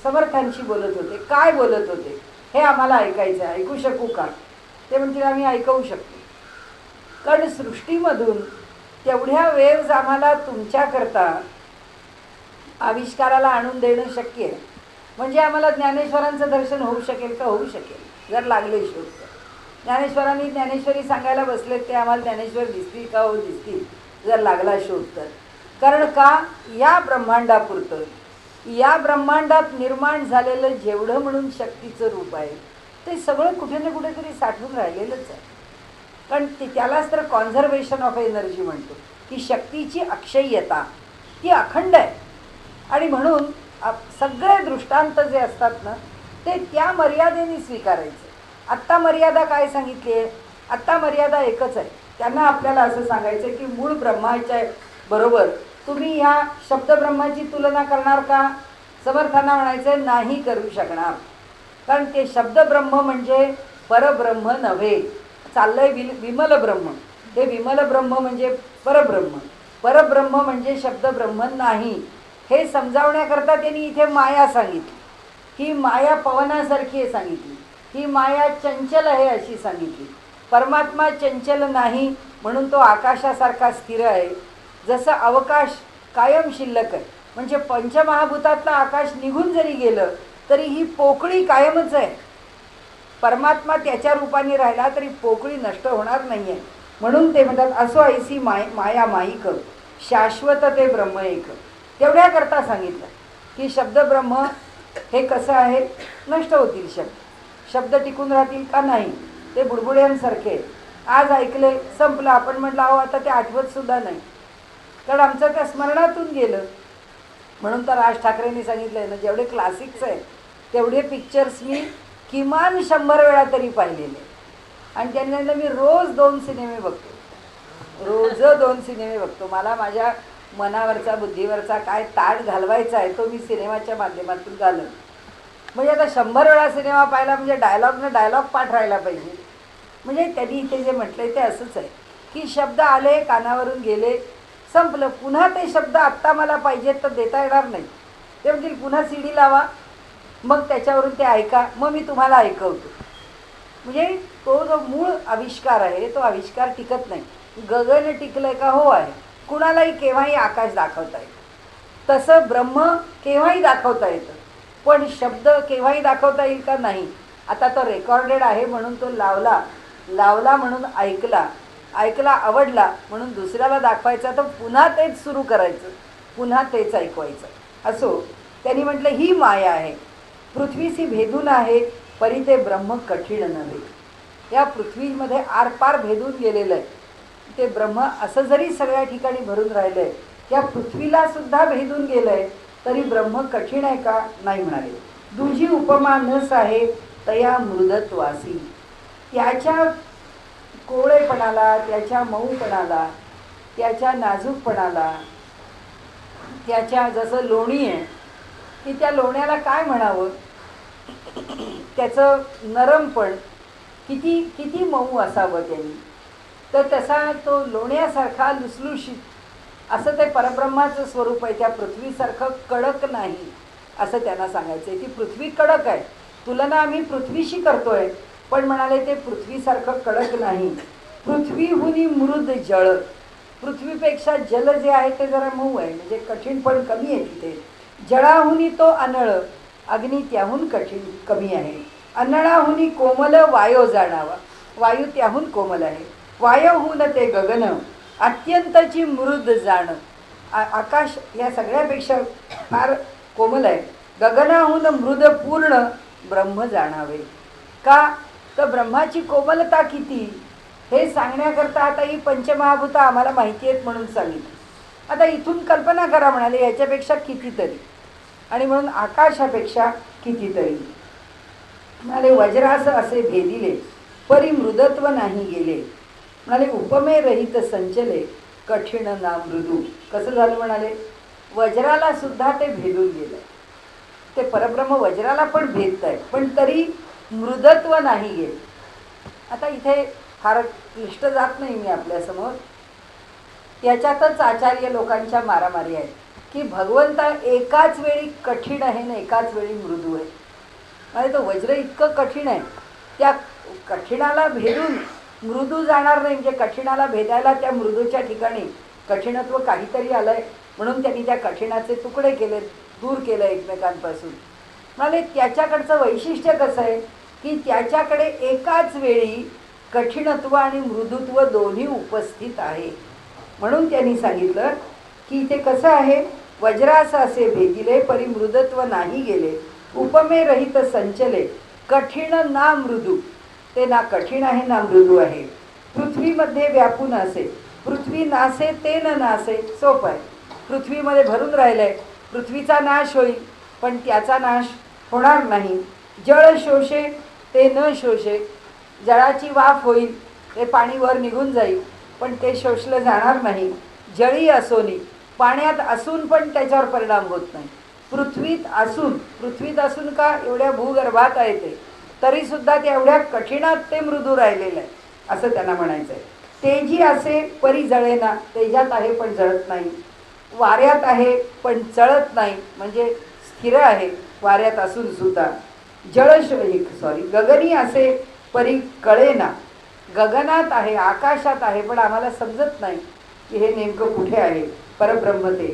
समर्थांशी बोलत होते. काय बोलत होते हे आम्हाला ऐकायचं आहे, ऐकू शकू का? ते म्हणतील आम्ही ऐकवू शकतो, कारण सृष्टीमधून तेवढ्या वेव्ज आम्हाला तुमच्याकरता आविष्काराला आणून देणं शक्य आहे. म्हणजे आम्हाला ज्ञानेश्वरांचं दर्शन होऊ शकेल का? होऊ शकेल जर लागले शोध. ज्ञानेश्वरांनी ज्ञानेश्वरी सांगायला बसलेत, ते आम्हाला ज्ञानेश्वर दिसतील का? हो दिसतील जर लागला शोध तर. कारण का, या ब्रह्मांडापुरतं, या ब्रह्मांडात निर्माण झालेलं जेवढं म्हणून शक्तीचं रूप आहे ते सगळं कुठे ना कुठेतरी साठवून राहिलेलंच आहे. कारण त्यालाच तर कॉन्झर्वेशन ऑफ एनर्जी म्हणतो, की शक्तीची अक्षय्यता ती अखंड आहे. आणि म्हणून सगळे दृष्टांत जे असतात ना ते त्या मर्यादेने स्वीकारायचे. आत्ता मर्यादा काय सांगितली आहे? आत्ता मर्यादा एकच आहे. त्यांना आपल्याला असं सांगायचं की मूळ ब्रह्माच्या बरोबर तुम्ही ह्या शब्दब्रह्माची तुलना करणार का? समर्थांना म्हणायचं नाही करू शकणार. कारण ते शब्दब्रह्म म्हणजे परब्रह्म नव्हे. चाललंय विमल ब्रह्म. ते विमल ब्रह्म म्हणजे परब्रह्म. परब्रह्म म्हणजे शब्दब्रह्म नाही. हे समजावण्याकरता त्यांनी इथे माया सांगितली. ही माया पवनासारखी आहे सांगितली. ही माया चंचल आहे अशी सांगितली. परमात्मा चंचल नाही म्हणून तो आकाशासारखा स्थिर आहे. जसं अवकाश कायम शिल्लक आहे. म्हणजे पंचमहाभूतातलं आकाश निघून जरी गेलं तरी ही पोकळी कायमच आहे. परमात्मा त्याच्या रूपाने राहिला तरी पोकळी नष्ट होणार नाही आहे. म्हणून ते म्हणतात असो ऐसी माया माईक शाश्वत ते ब्रह्म एक. तेवढ्याकरता सांगितलं की शब्दब्रह्म हे कसं आहे, नष्ट होतील शब्द. शब्द टिकून राहतील का नाही, ते बुडबुड्यांसारखे. आज ऐकले संपलं. आपण म्हटलं अहो आता ते आठवतसुद्धा नाही, कारण आमचं त्या स्मरणातून गेलं. म्हणून तर राज ठाकरेंनी सांगितलं आहे ना, जेवढे क्लासिक्स आहेत तेवढे पिक्चर्स मी किमान 100 वेळा तरी पाहिलेले. आणि त्यांना मी रोज 2 सिनेमे बघतो. रोज 2 सिनेमे बघतो. मला माझ्या मनावरचा बुद्धीवरचा काय ताट घालवायचा आहे तो मी सिनेमाच्या माध्यमातून घालवतो. म्हणजे आता 100 वेळा सिनेमा पाहिला म्हणजे डायलॉग पाठ राहायला पाहिजे. म्हणजे त्यांनी इथे जे म्हटलं आहे ते असंच आहे की शब्द आले, कानावरून गेले, संपलं. पुन्हा ते शब्द आत्ता मला पाहिजेत तर देता येणार नाही. ते म्हणतील पुन्हा CD लावा, मग त्याच्यावरून ते ऐका, मग मी तुम्हाला ऐकवतो. म्हणजे तो जो मूळ आविष्कार आहे तो आविष्कार टिकत नाही. गगन टिकलंय का? हो आहे. कुणालाही केव्हाही आकाश दाखवता येतं. तसं ब्रह्म केव्हाही दाखवता येतं, पण शब्द केव्हाही दाखवता येईल का? नाही. आता तो रेकॉर्डेड आहे म्हणून तो लावला म्हणून ऐकला आवडला म्हणून दुसऱ्याला दाखवायचा, तर पुन्हा तेच सुरू करायचं, पुन्हा तेच ऐकवायचं. असो त्यांनी म्हटलं ही माया आहे. पृथ्वीशी भेदून आहे परी ते ब्रह्म कठीण नव्हे. या पृथ्वीमध्ये आरपार भेदून गेलेलं आहे ते ब्रह्म. असं जरी सगळ्या ठिकाणी भरून राहिलं आहे, त्या पृथ्वीला सुद्धा भेदून गेलं आहे तरी ब्रह्म कठीण आहे का? नाही म्हणाले. दुजी उपमा नस आहे तया मृदत्वासी. त्याच्या कोवळेपणाला, त्याच्या मऊपणाला, त्याच्या नाजूकपणाला, त्याच्या जसं लोणी आहे की त्या लोण्याला काय म्हणावं, त्याचं नरमपण किती किती मऊ असावं त्यांनी, तर तसा तो लोण्यासारखा लुसलुशीत असं ते परब्रह्माचं स्वरूप आहे. त्या पृथ्वीसारखं कडक नाही असं त्यांना सांगायचं आहे. ती पृथ्वी कडक आहे. तुलना आम्ही पृथ्वीशी करतोय, पण म्हणाले ते पृथ्वीसारखं कडक नाही. पृथ्वीहुनी मृद जळ. पृथ्वीपेक्षा जल जे आहे ते जरा मऊ आहे, म्हणजे कठीण पण कमी आहे तिथे. जळाहुनी तो अनळ. अग्नी त्याहून कमी आहे. अनळाहुनी कोमल वायो जाणावा. वायू त्याहून कोमल आहे. वायोहून ते गगन अत्यंतची मृद जाण. आकाश या सगळ्यापेक्षा फार कोमल आहे. गगनाहून मृद पूर्ण ब्रह्म जाणावे. का? तर ब्रह्माची कोमलता किती हे सांगण्याकरता आता ही पंचमहाभूतं आम्हाला माहिती आहेत म्हणून सांगितलं. आता इथून कल्पना करा म्हणाले याच्यापेक्षा कितीतरी, आणि म्हणून आकाशापेक्षा कितीतरी. म्हणाले वज्रास असे भेदिले परी मृदत्व नाही गेले. म्हणाले उपमे रहित संचले कठीण ना मृदू. कसं झालं म्हणाले, वज्राला सुद्धा ते भेदून गेलं. ते परब्रह्म वज्राला पण भेदत आहे, पण तरी मृदत्व नाही गेले. आता इथे फार क्लिष्ट जात नाही मी आपल्यासमोर. त्याच्यातच आचार्य लोकांच्या मारामारी आहेत की भगवंता एकाच वेळी कठीण आहे ना एकाच वेळी मृदू आहे. आणि तो वज्र इतकं कठीण आहे, त्या कठीणाला भेदून मृदू जाणार नाही. म्हणजे कठीणाला भेदायला त्या मृदूच्या ठिकाणी कठीणत्व काहीतरी आलं आहे म्हणून त्यांनी त्या कठीणाचे तुकडे केले, दूर केलं एकमेकांपासून. म्हणाले त्याच्याकडचं वैशिष्ट्य कसं आहे की त्याच्याकडे एकाच वेळी कठीणत्व आणि मृदुत्व दोन्ही उपस्थित आहे. म्हणून त्यांनी सांगितलं की इथे कसं आहे, वज्रास असे भेदिले परी मृदत्व नाही गेले, उपमे रहित संचले कठीण ना मृदू. ते ना कठीण आहे ना मृदू आहे. पृथ्वीमध्ये व्यापून असे, पृथ्वी नासे ते न नासे. सोपं आहे. पृथ्वीमध्ये भरून राहिलंय, पृथ्वीचा नाश होईल पण त्याचा नाश होणार नाही. जळ शोषे ते न शोषे, जळाची वाफ होईल, ते पाणी वर निघून जाईल पण ते शोषलं जाणार नाही. जळी असोनी, पाण्यात असून पण त्याच्यावर परिणाम होत नाही. पृथ्वीत असून का, एवढ्या भूगर्भात आहे ते, तरीसुद्धा ते एवढ्या कठीणात ते मृदू राहिलेलं आहे असं त्यांना म्हणायचं आहे. तेजी असे परी जळेना, तेजात आहे पण जळत नाही. वाऱ्यात आहे पण चळत नाही, म्हणजे स्थिर आहे वाऱ्यात असून सुद्धा. गगनी असे परी कळेना, गगनात आहे आकाशात आहे पण आम्हाला समजत नाही की हे नेमकं कुठे आहे. परब्रह्म ते.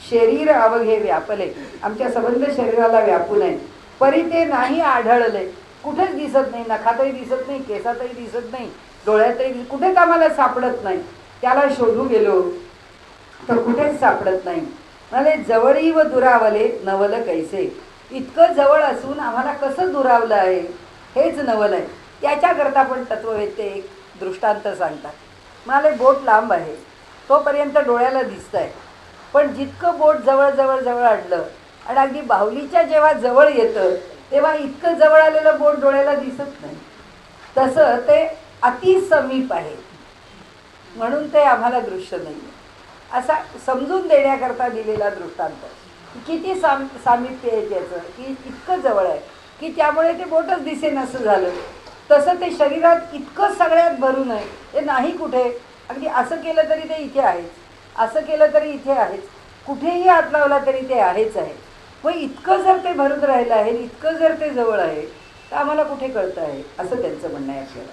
शरीर अवघे व्यापले, आमच्या संबंध शरीराला व्यापून आहे. परी ते नाही आढळले, कुठेच दिसत नाही. नखातही दिसत नाही, केसातही दिसत नाही, डोळ्यातही कुठेच आम्हाला सापडत नाही. त्याला शोधू गेलो तर कुठेच सापडत नाही. म्हणाले जवळी व दुरावले नवल कैसे, इतकं जवळ असून आम्हाला कसं दुरावलं आहे हेच नवल आहे. त्याच्याकरता पण तत्ववेत्ते एक दृष्टांत सांगतात. म्हणाले बोट लांब आहे तोपर्यंत डोळ्याला दिसत आहे, पण जितकं बोट जवळ जवळ जवळ आणलं आणि अगदी बाहुलीच्या जेव्हा जवळ येतं तेव्हा इतकं जवळ आलेलं बोट डोळ्याला दिसत नाही. तसं ते अतिसमीप आहे म्हणून ते आम्हाला दृश्य नाही. असा समजून देण्याकरता दिलेला दृष्टांत. किती सामिप्य आहे त्याचं, की इतकं जवळ आहे की त्यामुळे ते बोटच दिसेनासं झालं. तसं ते शरीरात इतकं सगळ्यात भरून आहे, ते नाही कुठे. अगदी असं केलं तरी ते इथे आहेच, असं केलं तरी इथे आहेच, कुठेही हात लावला तरी ते आहेच आहे. मग इतकं जर ते भरून राहिलं आहे, इतकं जर ते जवळ आहे तर आम्हाला कुठे कळतं आहे असं त्यांचं म्हणणं आहे आपल्याला.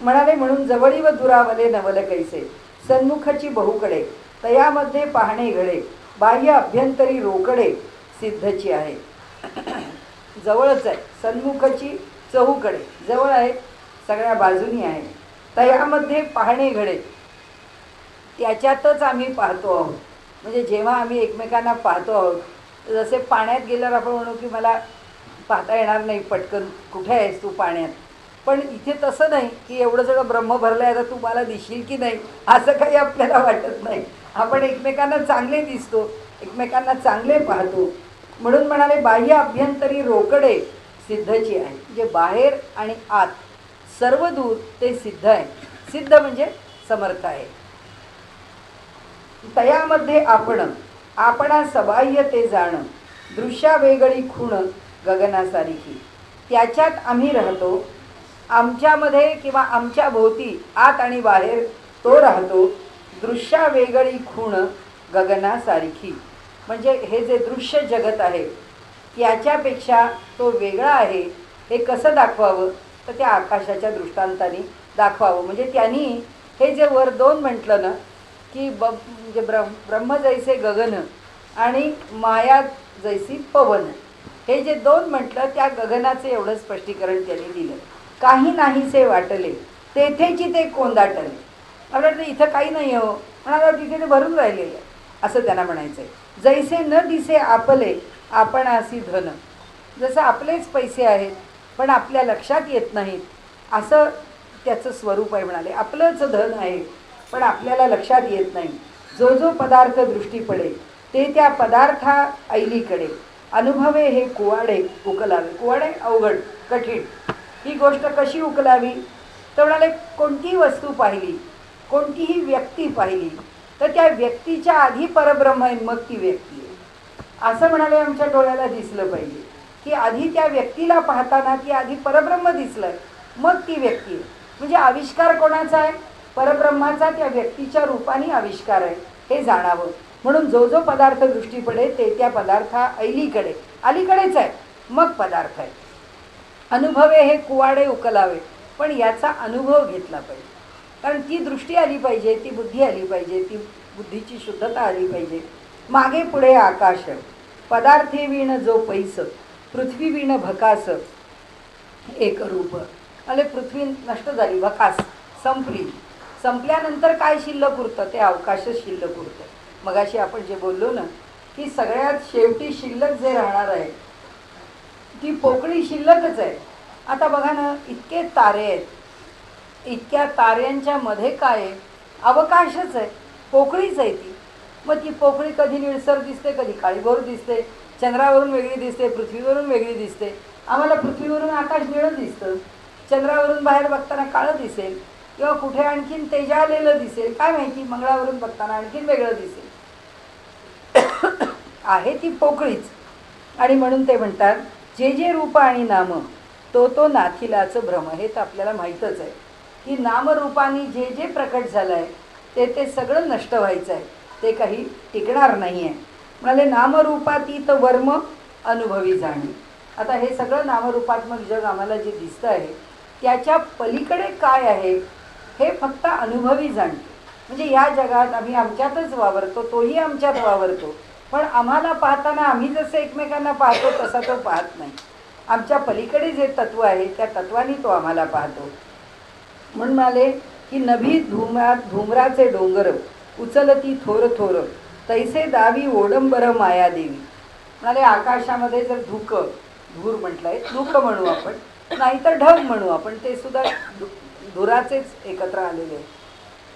म्हणाले म्हणून जवळी व दुरावले नवल कैसे, सन्मुखची बहुकडे तयामध्ये पाहणे घडे, बाह्य अभ्यंतरी रोकडे सिद्धची आहे. जवळच आहे, सन्मुखची चहूकडे जवळ आहे, सगळ्या बाजूनी आहे. तयामध्ये पाहणे घडे, त्याच्यातच आम्ही पाहतो आहोत. म्हणजे जेव्हा आम्ही एकमेकांना पाहतो आहोत, जसे पाण्यात गेल्यावर आपण म्हणू की मला पाहता येणार नाही पटकन, कुठे आहेस तू पाण्यात. पण इथे तसं नाही की एवढं सगळं ब्रह्म भरलं आहे, आता तू मला दिसशील की नाही असं काही आपल्याला वाटत नाही. आपण एकमेकांना चांगले दिसतो, एकमेकांना चांगले पाहतो. म्हणून म्हणाले बाह्य अभ्यंतरी रोकडे सिद्धची आहे. म्हणजे बाहेर आणि आत सर्व दूर ते सिद्ध आहे. सिद्ध म्हणजे समर्थ आहे. तयामध्ये आपणा सबाह्य ते जाण, दृश्या वेगळी खूण गगनासारिखी. त्याच्यात आम्ही राहतो, आमच्यामध्ये किंवा आमच्या भोवती आत आणि बाहेर तो राहतो. दृश्या वेगळी खूण गगनासारिखी, म्हणजे हे जे दृश्य जगत आहे त्याच्यापेक्षा तो वेगळा आहे. हे कसं दाखवावं तर त्या आकाशाच्या दृष्टांताने दाखवावं. म्हणजे त्यांनी हे जे वर दोन म्हटलं ना की म्हणजे ब्रह्म जैसे गगन आणि माया जैसी पवन, हे जे दोन म्हटलं त्या गगनाचे एवढं स्पष्टीकरण त्यांनी दिलं. काही नाहीसे वाटले तेथेची ते कोंदाटले. मला वाटतं इथं काही नाही हो, म्हणाला तिथे ते भरून राहिलेलं आहे असं त्यांना म्हणायचं आहे. जैसे न दिसे आपले आपण असी धन, जसं आपलेच पैसे आहेत पण आपल्या लक्षात येत नाहीत असं त्याचं स्वरूप आहे. म्हणाले आपलंच धन आहे पण आपल्याला लक्षात येत नाही. जो जो पदार्थ दृष्टी पडे ते त्या पदार्था ऐलीकडे अनुभवे हे कुवाडे उकलावे. कुवाडे अवघड कठीण. ही गोष्ट कशी उकलावी तर म्हणाले कोणतीही वस्तू पाहिली, कोणतीही व्यक्ती पाहिली तर त्या व्यक्तीच्या आधी परब्रह्म आहे, मग ती व्यक्ती आहे असं म्हणाले. आमच्या डोळ्याला दिसलं पाहिजे की आधी त्या व्यक्तीला पाहताना की आधी परब्रह्म दिसलं मग ती व्यक्ती आहे. म्हणजे आविष्कार कोणाचा आहे, परब्रह्माचा. त्या व्यक्तीच्या रूपाने आविष्कार आहे हे जाणावं. म्हणून जो जो पदार्थ दृष्टी पडे ते त्या पदार्था अलीकडे अलीकडेच आहे मग पदार्थ आहे. अनुभवे हे कुवाडे उकलावे, पण याचा अनुभव घेतला पाहिजे. कारण ती दृष्टी आली पाहिजे, ती बुद्धी आली पाहिजे, ती बुद्धीची शुद्धता आली पाहिजे. मागे पुढे आकाश, पदार्थी विण जो पैस, पृथ्वी विण भकास एक रूप. आले पृथ्वी नष्ट झाली, भकास संपली. संपल्यानंतर काय शिल्लक उरतं ते अवकाशच शिल्लक उरतं. मगाशी आपण जे बोललो ना की सगळ्यात शेवटी शिल्लक जे राहणार आहे ती पोकळी शिल्लकच आहे. आता बघा ना, इतके तारे आहेत, इतक्या ताऱ्यांच्या मध्ये काय आहे? अवकाशच आहे, पोकळीच आहे ती. मग ती पोकळी कधी निळसर दिसते, कधी काळीभोर दिसते, चंद्रावरून वेगळी दिसते, पृथ्वीवरून वेगळी दिसते. आम्हाला पृथ्वीवरून आकाश निळं दिसतं, चंद्रावरून बाहेर बघताना काळं दिसेल, किंवा कुठे आणखीन तेजालेलं दिसेल, काय माहिती, मंगळावरून बघताना आणखीन वेगळं दिसेल. आहे ती पोकळीच. आणि म्हणून ते म्हणतात जे जे रूप आणि नाम तो तो नाथिलाचं भ्रम. हे तर आपल्याला माहीतच आहे की नामरूपाने जे जे प्रकट झालं आहे ते ते सगळं नष्ट व्हायचं आहे, ते काही टिकणार नाही आहे. म्हणाले नामरूपातीत वर्म अनुभवी जाणी. आता हे सगळं नामरूपात्मक जग आम्हाला जे दिसतं आहे त्याच्या पलीकडे काय आहे हे फक्त अनुभवी जाणते. म्हणजे या जगात आम्ही आमच्यातच वावरतो, तोही आमच्यात वावरतो, पण आम्हाला पाहताना आम्ही जसं एकमेकांना पाहतो तसा तो पाहत नाही. आमच्या पलीकडे जे तत्व आहे त्या तत्वाने तो आम्हाला पाहतो. म्हणून म्हणाले की नभी धुमराचे डोंगर उचलती थोर थोर तैसे दावी ओडंबर मायादेवी. म्हणाले आकाशामध्ये जर धूर म्हटलंय, धुक म्हणू आपण, नाहीतर ढग म्हणू आपण, ते सुद्धा धुराचेच एकत्र आलेले आहे.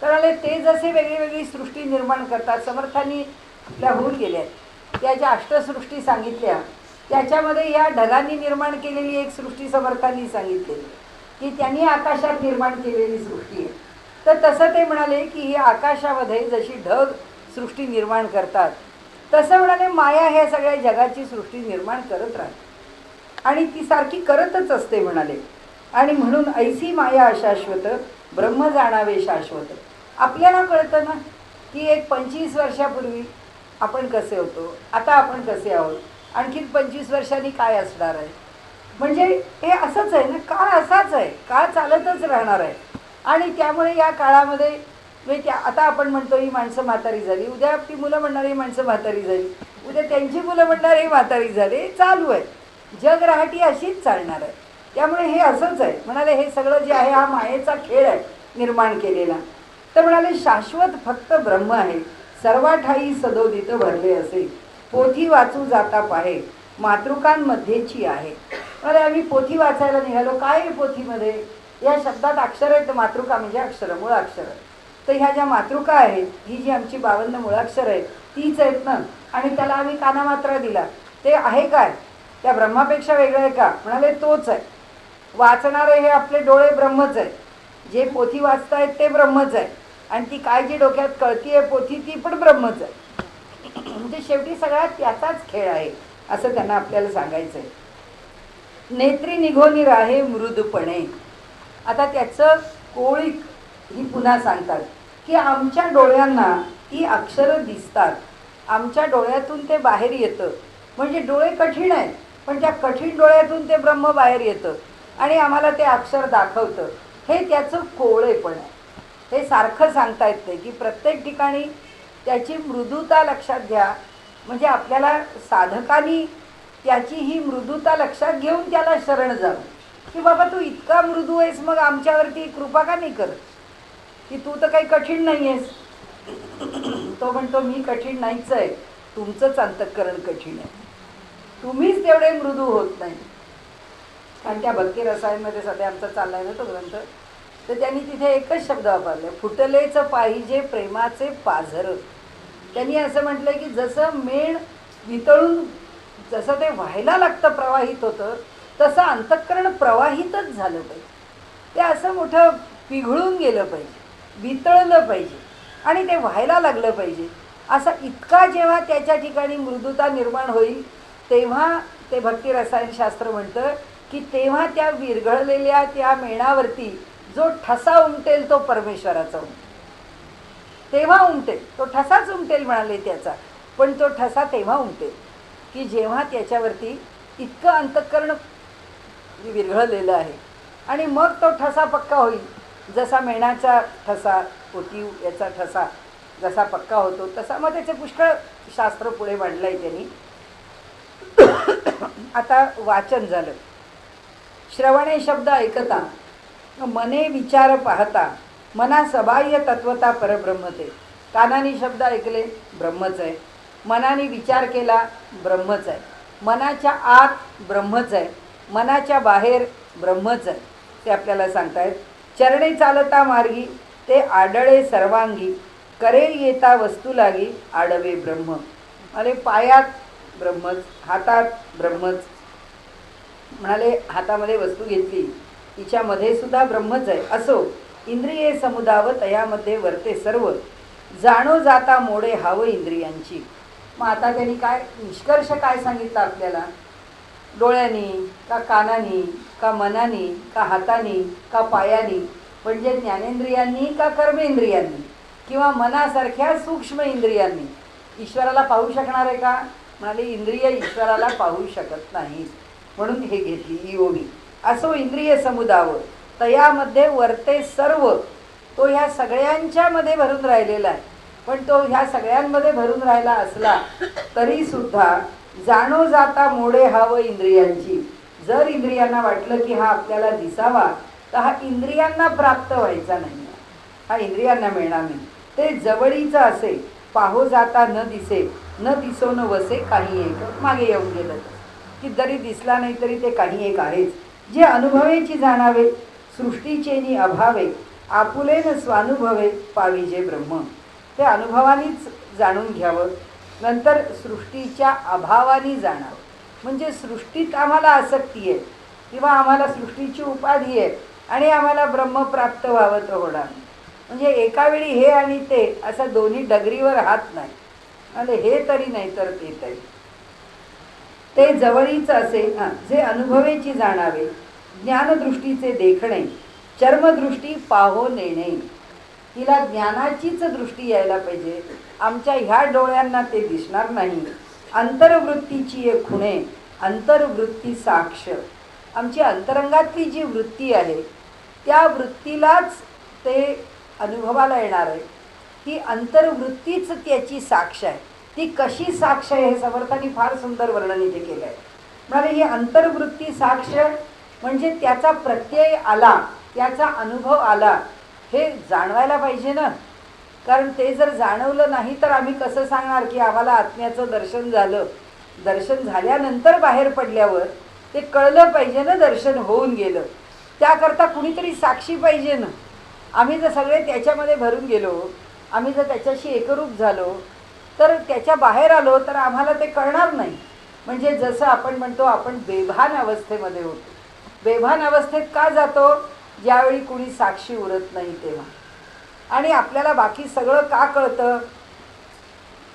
तर आले ते जसे वेगळी वेगळी सृष्टी निर्माण करतात, समर्थांनी आपल्या होऊन गेल्या आहेत. त्या ज्या अष्टसृष्टी सांगितल्या त्याच्यामध्ये या ढगांनी निर्माण केलेली एक सृष्टी समर्थांनी सांगितलेली की त्यांनी आकाशात निर्माण केलेली सृष्टी आहे. तर तसं ते म्हणाले की आकाशामध्ये जशी ढग सृष्टी निर्माण करतात तसं म्हणाले माया ह्या सगळ्या जगाची सृष्टी निर्माण करत राहते आणि ती सारखी करतच असते म्हणाले. आणि म्हणून ऐसी माया अशाश्वत ब्रह्म जाणावे शाश्वत. आपल्याला कळतं ना की एक 25 वर्षापूर्वी आपण कसे होतो, आता आपण कसे आहोत, आणखीन 25 वर्षांनी काय असणार आहे. म्हणजे हे असंच आहे ना, काळ असाच आहे, काळ चालतच राहणार आहे. आणि त्यामुळे या काळामध्ये म्हणजे आता आपण म्हणतो ही माणसं म्हातारी झाली, उद्या ती मुलं म्हणणार ही माणसं म्हातारी झाली, उद्या त्यांची मुलं म्हणणार ही म्हातारी झाली, चालू आहे. जगराहटी अशीच चालणार आहे. त्यामुळे हे असंच आहे. म्हणाले हे सगळं जे आहे हा मायेचा खेळ आहे निर्माण केलेला. तर म्हणाले शाश्वत फक्त ब्रह्म आहे, सर्वा ठाई सदोदित भरले असे, पोथी वाचू जाता पाहे मातृकांमध्येची आहे. अरे आम्ही पोथी वाचायला निघालो. काय आहे पोथीमध्ये? या शब्दात अक्षर आहेत. मातृका म्हणजे अक्षर, मुळाक्षर. तर ह्या ज्या मातृका आहेत, ही जी आमची 52 मुळाक्षर आहेत तीच आहेत ना. आणि त्याला आम्ही कानामात्रा दिला, ते आहे काय? त्या ब्रह्मापेक्षा वेगळं आहे का? म्हणाले तोच आहे. वाचणारे हे आपले डोळे ब्रह्मच आहे, जे पोथी वाचतायत ते ब्रह्मच आहे, आणि ती काय जी डोक्यात कळतीये पोथी ती पण ब्रह्मच आहे. म्हणजे शेवटी सगळा त्याचाच खेळ आहे असं त्यांना आपल्याला सांगायचं आहे. नेत्री निघोनी राहे मृदपणे. आता त्याचं कोळीक ही पुन्हा सांगतात की आमच्या डोळ्यांना ती अक्षरं दिसतात, आमच्या डोळ्यातून ते बाहेर येतं. म्हणजे डोळे कठीण आहेत, पण त्या कठीण डोळ्यातून ते ब्रह्म बाहेर येतं आणि आम्हाला ते अक्षर दाखवतं. हे त्याचं कोवळेपण आहे. हे सारखं सांगता येत नाही की प्रत्येक ठिकाणी त्याची मृदुता लक्षात घ्या. म्हणजे आपल्याला साधकांनी त्याची ही मृदुता लक्षात घेऊन त्याला शरण जावं की बाबा तू इतका मृदू आहेस, मग आमच्यावरती कृपा का नाही करत, की तू तर काही कठीण नाही आहेस. तो म्हणतो मी कठीण नाहीच आहे, तुमचंच अंतःकरण कठीण आहे, तुम्हीच तेवढे मृदू होत नाही. कारण त्या भक्ती रसायनमध्ये सध्या आमचा चाललाय ना तो ग्रंथ, तर त्यांनी तिथे एकच शब्द वापरले, फुटलेच पाहिजे प्रेमाचे पाझर. त्यांनी असं म्हटलं की जसं मेण वितळून जसं ते व्हायला लागतं, प्रवाहित होतं, तसं अंतःकरण प्रवाहितच झालं पाहिजे. ते असं मोठं पिघळून गेलं पाहिजे, वितळलं पाहिजे आणि ते व्हायला लागलं पाहिजे. असा इतका जेव्हा त्याच्या ठिकाणी मृदुता निर्माण होईल तेव्हा ते भक्ती रसायनशास्त्र म्हणतं की तेव्हा त्या विरघळलेल्या त्या मेणावरती जो ठसा उमटेल तो परमेश्वराचा उमटेल. तेव्हा उमटेल, तो ठसाच उमटेल म्हणाले त्याचा, पण तो ठसा तेव्हा उमटेल की जेव्हा त्याच्यावरती इतकं अंतःकरण विरघळलेलं आहे. आणि मग तो ठसा पक्का होईल. जसा मेणाचा ठसा, पोती याचा ठसा जसा पक्का होतो तसा मग त्याचे पुष्कळ शास्त्र पुढे मांडलं आहे त्यांनी. आता वाचन झालं. श्रवणे शब्द ऐकता, मने विचार पाहता, मना सबाह्य तत्वता परब्रह्मते. कानाने शब्द ऐकले ब्रह्मच आहे, मनाने विचार केला ब्रह्मच आहे, मनाच्या आत ब्रह्मच आहे, मनाच्या बाहेर ब्रह्मच आहे. ते आपल्याला सांगतायत. चरणे चालता मार्गी ते आडळे सर्वांगी, करे येता वस्तू लागी आडवे ब्रह्म. म्हणाले पायात ब्रह्मच, हातात ब्रह्मच. म्हणाले हातामध्ये वस्तू घेतली तिच्यामध्ये सुद्धा ब्रह्मच आहे. असो इंद्रिये समुदाव तयामध्ये वर्ते सर्व, जाणो जाता मोडे हाव इंद्रियांची. मग आता त्यांनी काय निष्कर्ष काय सांगितलं आपल्याला? डोळ्यांनी का कानानी का मनानी का हातानी का पायानी, म्हणजे ज्ञानेंद्रियांनी का कर्मेंद्रियांनी किंवा मनासारख्या सूक्ष्म इंद्रियांनी ईश्वराला पाहू शकणार आहे का? म्हणाले इंद्रिय ईश्वराला पाहू शकत नाही. म्हणून हे घेतली ही ओवी. असो इंद्रिय समुदाव तयामध्ये वर्ते सर्व, तो ह्या सगळ्यांच्यामध्ये भरून राहिलेला आहे. पण तो ह्या सगळ्यांमध्ये भरून राहिला असला तरी सुद्धा जाणो जाता मोडे हाव इंद्रियांची. जर इंद्रियांना वाटलं की हा आपल्याला दिसावा तर हा इंद्रियांना प्राप्त व्हायचा नाही, हा इंद्रियांना मिळणार नाही. ते जवळीचं असे पाहो जाता न दिसे, न दिसो न वसे काही एक. मागे येऊन गेलं की जरी दिसला नाही तरी ते काही एक आहेच. जे अनुभवेची जाणावे सृष्टीचेनी अभावे, आपुले न स्वानुभवे पाविजे ब्रह्म. ते अनुभवानीच जाणून घ्यावं, नंतर सृष्टीच्या अभावानी जाणावं. म्हणजे सृष्टीत आम्हाला आसक्ती आहे किंवा आम्हाला सृष्टीची उपाधी आहे आणि आम्हाला ब्रह्म प्राप्त व्हावं तर होणार. म्हणजे एका वेळी हे आणि ते असं दोन्ही डगरीवर हात नाही. आणि हे तरी नाही तर ते तरी. ते जवळीच असे जे अनुभवेची जाणावे, ज्ञानदृष्टीचे देखणे, चर्मदृष्टी पाहो नेणे. तिला ज्ञानाचीच दृष्टी यायला पाहिजे. आमच्या ह्या डोळ्यांना ते दिसणार नाही. अंतर्वृत्तीची एक खुणे, अंतर्वृत्ती साक्ष. आमची अंतरंगातली जी वृत्ती आहे त्या वृत्तीलाच ते अनुभवाला येणार आहे. ती अंतर्वृत्तीच त्याची साक्ष आहे. ती कशी साक्ष आहे हे समर्थांनी फार सुंदर वर्णन इथे केलं आहे. म्हणाले ही अंतर्वृत्ती साक्ष म्हणजे त्याचा प्रत्यय आला, त्याचा अनुभव आला, हे जाणवायला पाहिजे ना. कारण ते जर जाणवलं नाही तर आम्ही कसं सांगणार की आम्हाला आत्म्याचं दर्शन झालं. दर्शन झाल्यानंतर बाहेर पडल्यावर ते कळलं पाहिजे ना दर्शन होऊन गेलं. त्याकरता कुणीतरी साक्षी पाहिजे ना. आम्ही जर सगळे त्याच्यामध्ये भरून गेलो, आम्ही जर त्याच्याशी एकरूप झालो तर त्याच्या बाहेर आलो तर आम्हाला ते कळणार नाही. म्हणजे जसं आपण म्हणतो आपण बेभान अवस्थेमध्ये होतो. बेभान अवस्थेत का जातो? ज्यावेळी कुणी साक्षी उरत नाही तेव्हा. आणि आपल्याला बाकी सगळं का कळतं?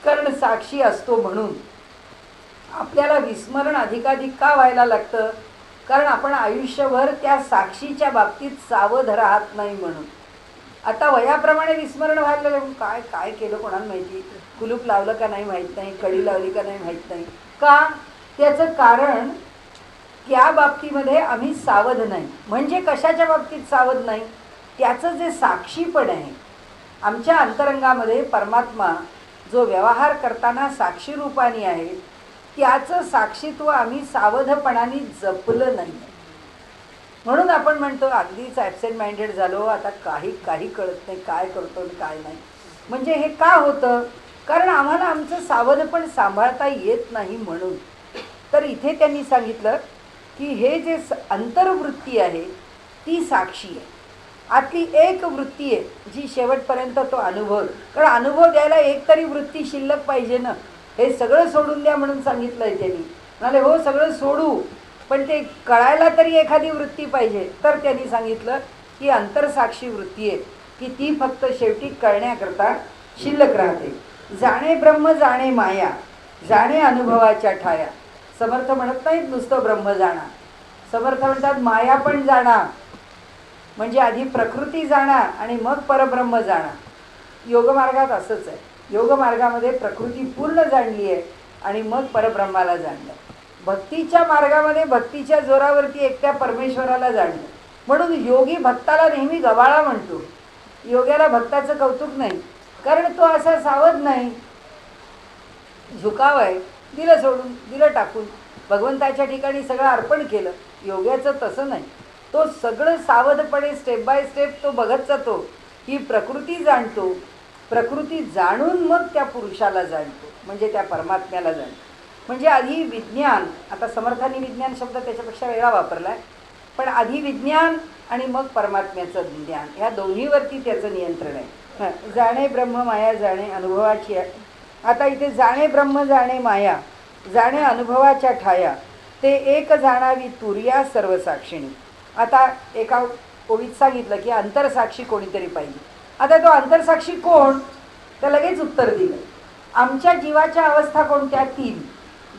कारण साक्षी असतो म्हणून. आपल्याला विस्मरण अधिकाधिक का व्हायला लागतं? कारण आपण आयुष्यभर त्या साक्षीच्या बाबतीत सावध राहत नाही म्हणून. आता वयाप्रमाणे विस्मरण व्हायला लागलं. काय काय केलं कोणाला माहिती, कुलूप लावलं का नाही माहीत नाही, कडी लावली का नाही माहीत नाही. का? त्याचं कारण त्या बाबतीमध्ये आम्ही सावध नाही. म्हणजे कशाच्या बाबतीत सावध नाही? त्याचं जे साक्षीपण आहे आमच्या अंतरंगामध्ये, परमात्मा जो व्यवहार करताना साक्षी रूपाने आहे त्याचं साक्षीत्व आम्ही सावधपणाने जपलं नाही. म्हणून आपण म्हणतो अगदीच ॲबसेंट माइंडेड झालो, आता काही कळत नाही, काय करतो आणि काय नाही. म्हणजे हे का होतं? कारण आम्हाला आमचं सावधपण सांभाळता येत नाही म्हणून. तर इथे त्यांनी सांगितलं की हे जे अंतर्वृत्ती आहे ती साक्षी आहे. आतली एक वृत्ती आहे जी शेवटपर्यंत तो अनुभव. कारण अनुभव द्यायला एक तरी वृत्ती शिल्लक पाहिजे ना. हे सगळं सोडून द्या म्हणून सांगितलं आहे त्यांनी. म्हणाले हो सगळं सोडू, पण ते कळायला तरी एखादी वृत्ती पाहिजे. तर त्यांनी सांगितलं की अंतरसाक्षी वृत्ती आहे की ती फक्त शेवटी कळण्याकरता शिल्लक राहते. जाणे ब्रह्म जाणे माया, जाणे अनुभवाच्या ठाया. समर्थ म्हणत नाहीत नुसतं ब्रह्म जाणा. समर्थ म्हणतात माया पण जाणा. म्हणजे आधी प्रकृती जाणा आणि मग परब्रह्म जाणा. योगमार्गात असंच आहे. योगमार्गामध्ये प्रकृती पूर्ण जाणली आहे आणि मग परब्रह्माला जाणलं. भक्तीच्या मार्गामध्ये भक्तीच्या जोरावरती एकट्या परमेश्वराला जाणलं. म्हणून योगी भक्ताला नेहमी गवाळा म्हणतो. योग्याला भक्ताचं कौतुक नाही, कारण तो असा सावध नाही. झुकाव आहे, दिलं सोडून, दिलं टाकून, भगवंताच्या ठिकाणी सगळं अर्पण केलं. योग्याचं तसं नाही. तो सगळं सावधपणे स्टेप बाय स्टेप तो बघत जातो. ही प्रकृती जाणतो, प्रकृती जाणून मग त्या पुरुषाला जाणतो, म्हणजे त्या परमात्म्याला जाणतो. म्हणजे आधी विज्ञान, आता समर्थांनी विज्ञान शब्द त्याच्यापेक्षा वेगळा वापरला आहे, पण आधी विज्ञान आणि मग परमात्म्याचं ज्ञान, ह्या दोन्हीवरती त्याचं नियंत्रण आहे. जाणे ब्रह्म माया जाणे अनुभवाची आहे. आता इथे जाणे ब्रह्म जाणे माया जाणे अनुभवाच्या ठाया ते एक जाणावी तुर्या सर्व साक्षिणी. आता एका ओळीत सांगितलं की अंतरसाक्षी कोणीतरी पाहिजे. आता तो अंतरसाक्षी कोण, तर लगेच उत्तर दिलं. आमच्या जीवाच्या अवस्था कोणत्या? तीन: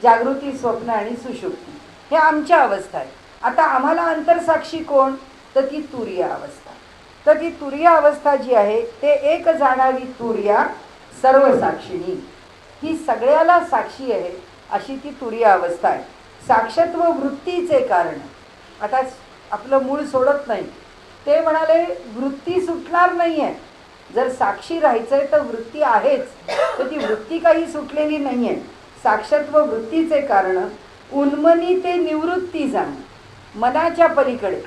जागृती, स्वप्न आणि सुषुप्ती. हे आमच्या अवस्था आहे. आता आम्हाला अंतरसाक्षी कोण, तर ती तुर्या अवस्था. तर ती तुर्या अवस्था जी आहे ते एक जाणावी तुर्या सर्व साक्षिणी, ही सगळ्याला साक्षी आहे अशी ती तुर्या अवस्था आहे. साक्षत्व वृत्तीचे कारण. आता आपलं मूळ सोडत नाही. ते म्हणाले वृत्ती सुटणार नाही आहे. जर साक्षी राहायचं आहे तर वृत्ती आहेच, तर ती वृत्ती काही सुटलेली नाही आहे. साक्षत्व वृत्तीचे कारण उन्मनी ते निवृत्ती जाणं. मनाच्या पलीकडे,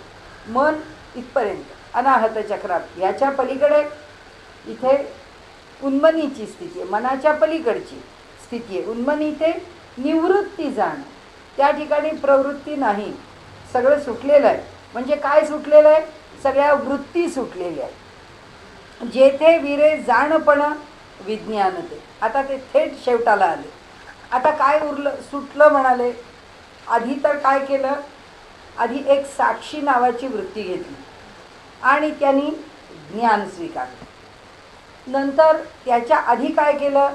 मन इथपर्यंत अनाहत चक्रात, ह्याच्या पलीकडे इथे उन्मनीची स्थिती आहे, मनाच्या पलीकडची स्थिती आहे. उन्मनी ते निवृत्ती जाणं, त्या ठिकाणी प्रवृत्ती नाही, सगळं सुटलेलं आहे. म्हणजे काय सुटलेलं आहे? सगळ्या वृत्ती सुटलेल्या आहेत. जेथे विरे जाणपण विज्ञान ते. आता ते थेट शेवटाला आले. आता काय उरलं, सुटलं म्हणाले. आधी तर काय केलं, आधी एक साक्षी नावाची वृत्ती घेतली आणि त्यांनी ज्ञान स्वीकारलं. नंतर त्याच्या आधी काय केलं,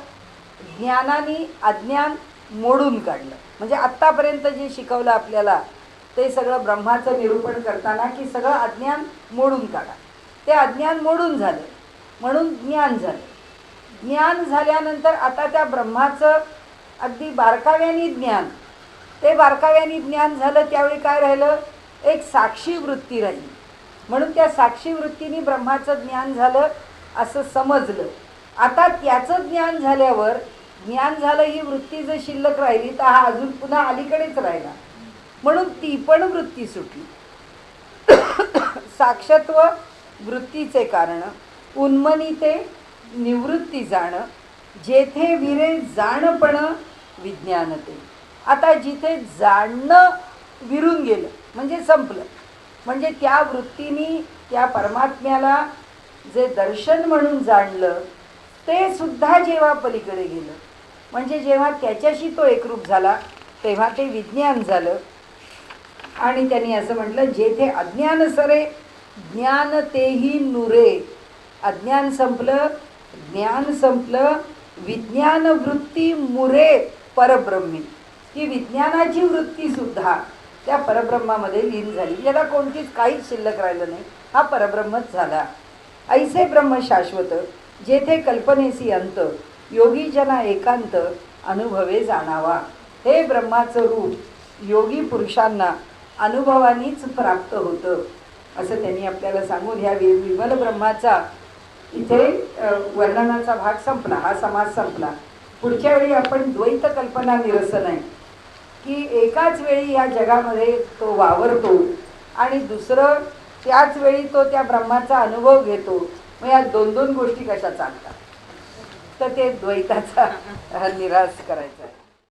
ज्ञानाने अज्ञान मोडून काढलं. म्हणजे आत्तापर्यंत जे शिकवलं आपल्याला ते सगळं ब्रह्माचं निरूपण करताना की सगळं अज्ञान मोडून काढा. ते अज्ञान मोडून झालं म्हणून ज्ञान झालं. ज्ञान झाल्यानंतर आता त्या ब्रह्माचं अगदी बारकाव्यानी ज्ञान, ते बारकाव्यानी ज्ञान झालं. त्यावेळी काय राहिलं, एक साक्षी वृत्ती राहिली. म्हणून त्या साक्षी वृत्तीने ब्रह्माचं ज्ञान झालं असं समजलं. आता त्याचं ज्ञान झाल्यावर, ज्ञान झालं ही वृत्ती जर शिल्लक राहिली तर हा अजून पुन्हा अलीकडेच राहिला, म्हणून ती पण वृत्ती सुटली. साक्षत्व वृत्तीचे कारण उन्मनी ते निवृत्ती जाणं. जेथे विरे जाणपण विज्ञान ते. आता जिथे जाणणं विरून गेलं म्हणजे संपलं, म्हणजे त्या वृत्तीने त्या परमात्म्याला जे दर्शन म्हणून जाणलं ते सुद्धा जेव्हा पलीकडे गेलं, म्हणजे जेव्हा त्याच्याशी तो एकरूप झाला तेव्हा ते विज्ञान झालं. आणि त्यांनी असं म्हटलं, जेथे अज्ञान सरे ज्ञान तेही नुरे. अज्ञान संपलं, ज्ञान संपलं, विज्ञान वृत्ती मुरे परब्रह्मी. की विज्ञानाची वृत्ती सुद्धा त्या परब्रह्मामध्ये लीन झाली. याला कोणतीच काहीच शिल्लक राहिलं नाही, हा परब्रह्मच झाला. ऐसे ब्रह्म शाश्वत जेथे कल्पनेसी अंत योगी जना एकांत अनुभवे जाणावा. हे ब्रह्माचं रूप योगी पुरुषांना अनुभवानीच प्राप्त होतं असं त्यांनी आपल्याला सांगून ह्या विमल ब्रह्माचा इथे वर्णनाचा भाग संपला, हा समाज संपला. पुढच्या वेळी आपण द्वैत कल्पना निरसन आहे की एकाच वेळी या जगामध्ये तो वावरतो आणि दुसरं त्याच वेळी तो त्या ब्रह्माचा अनुभव घेतो. मग या दोन दोन गोष्टी कशा चालतात, तर ते द्वैताचा निराश करायचा आहे.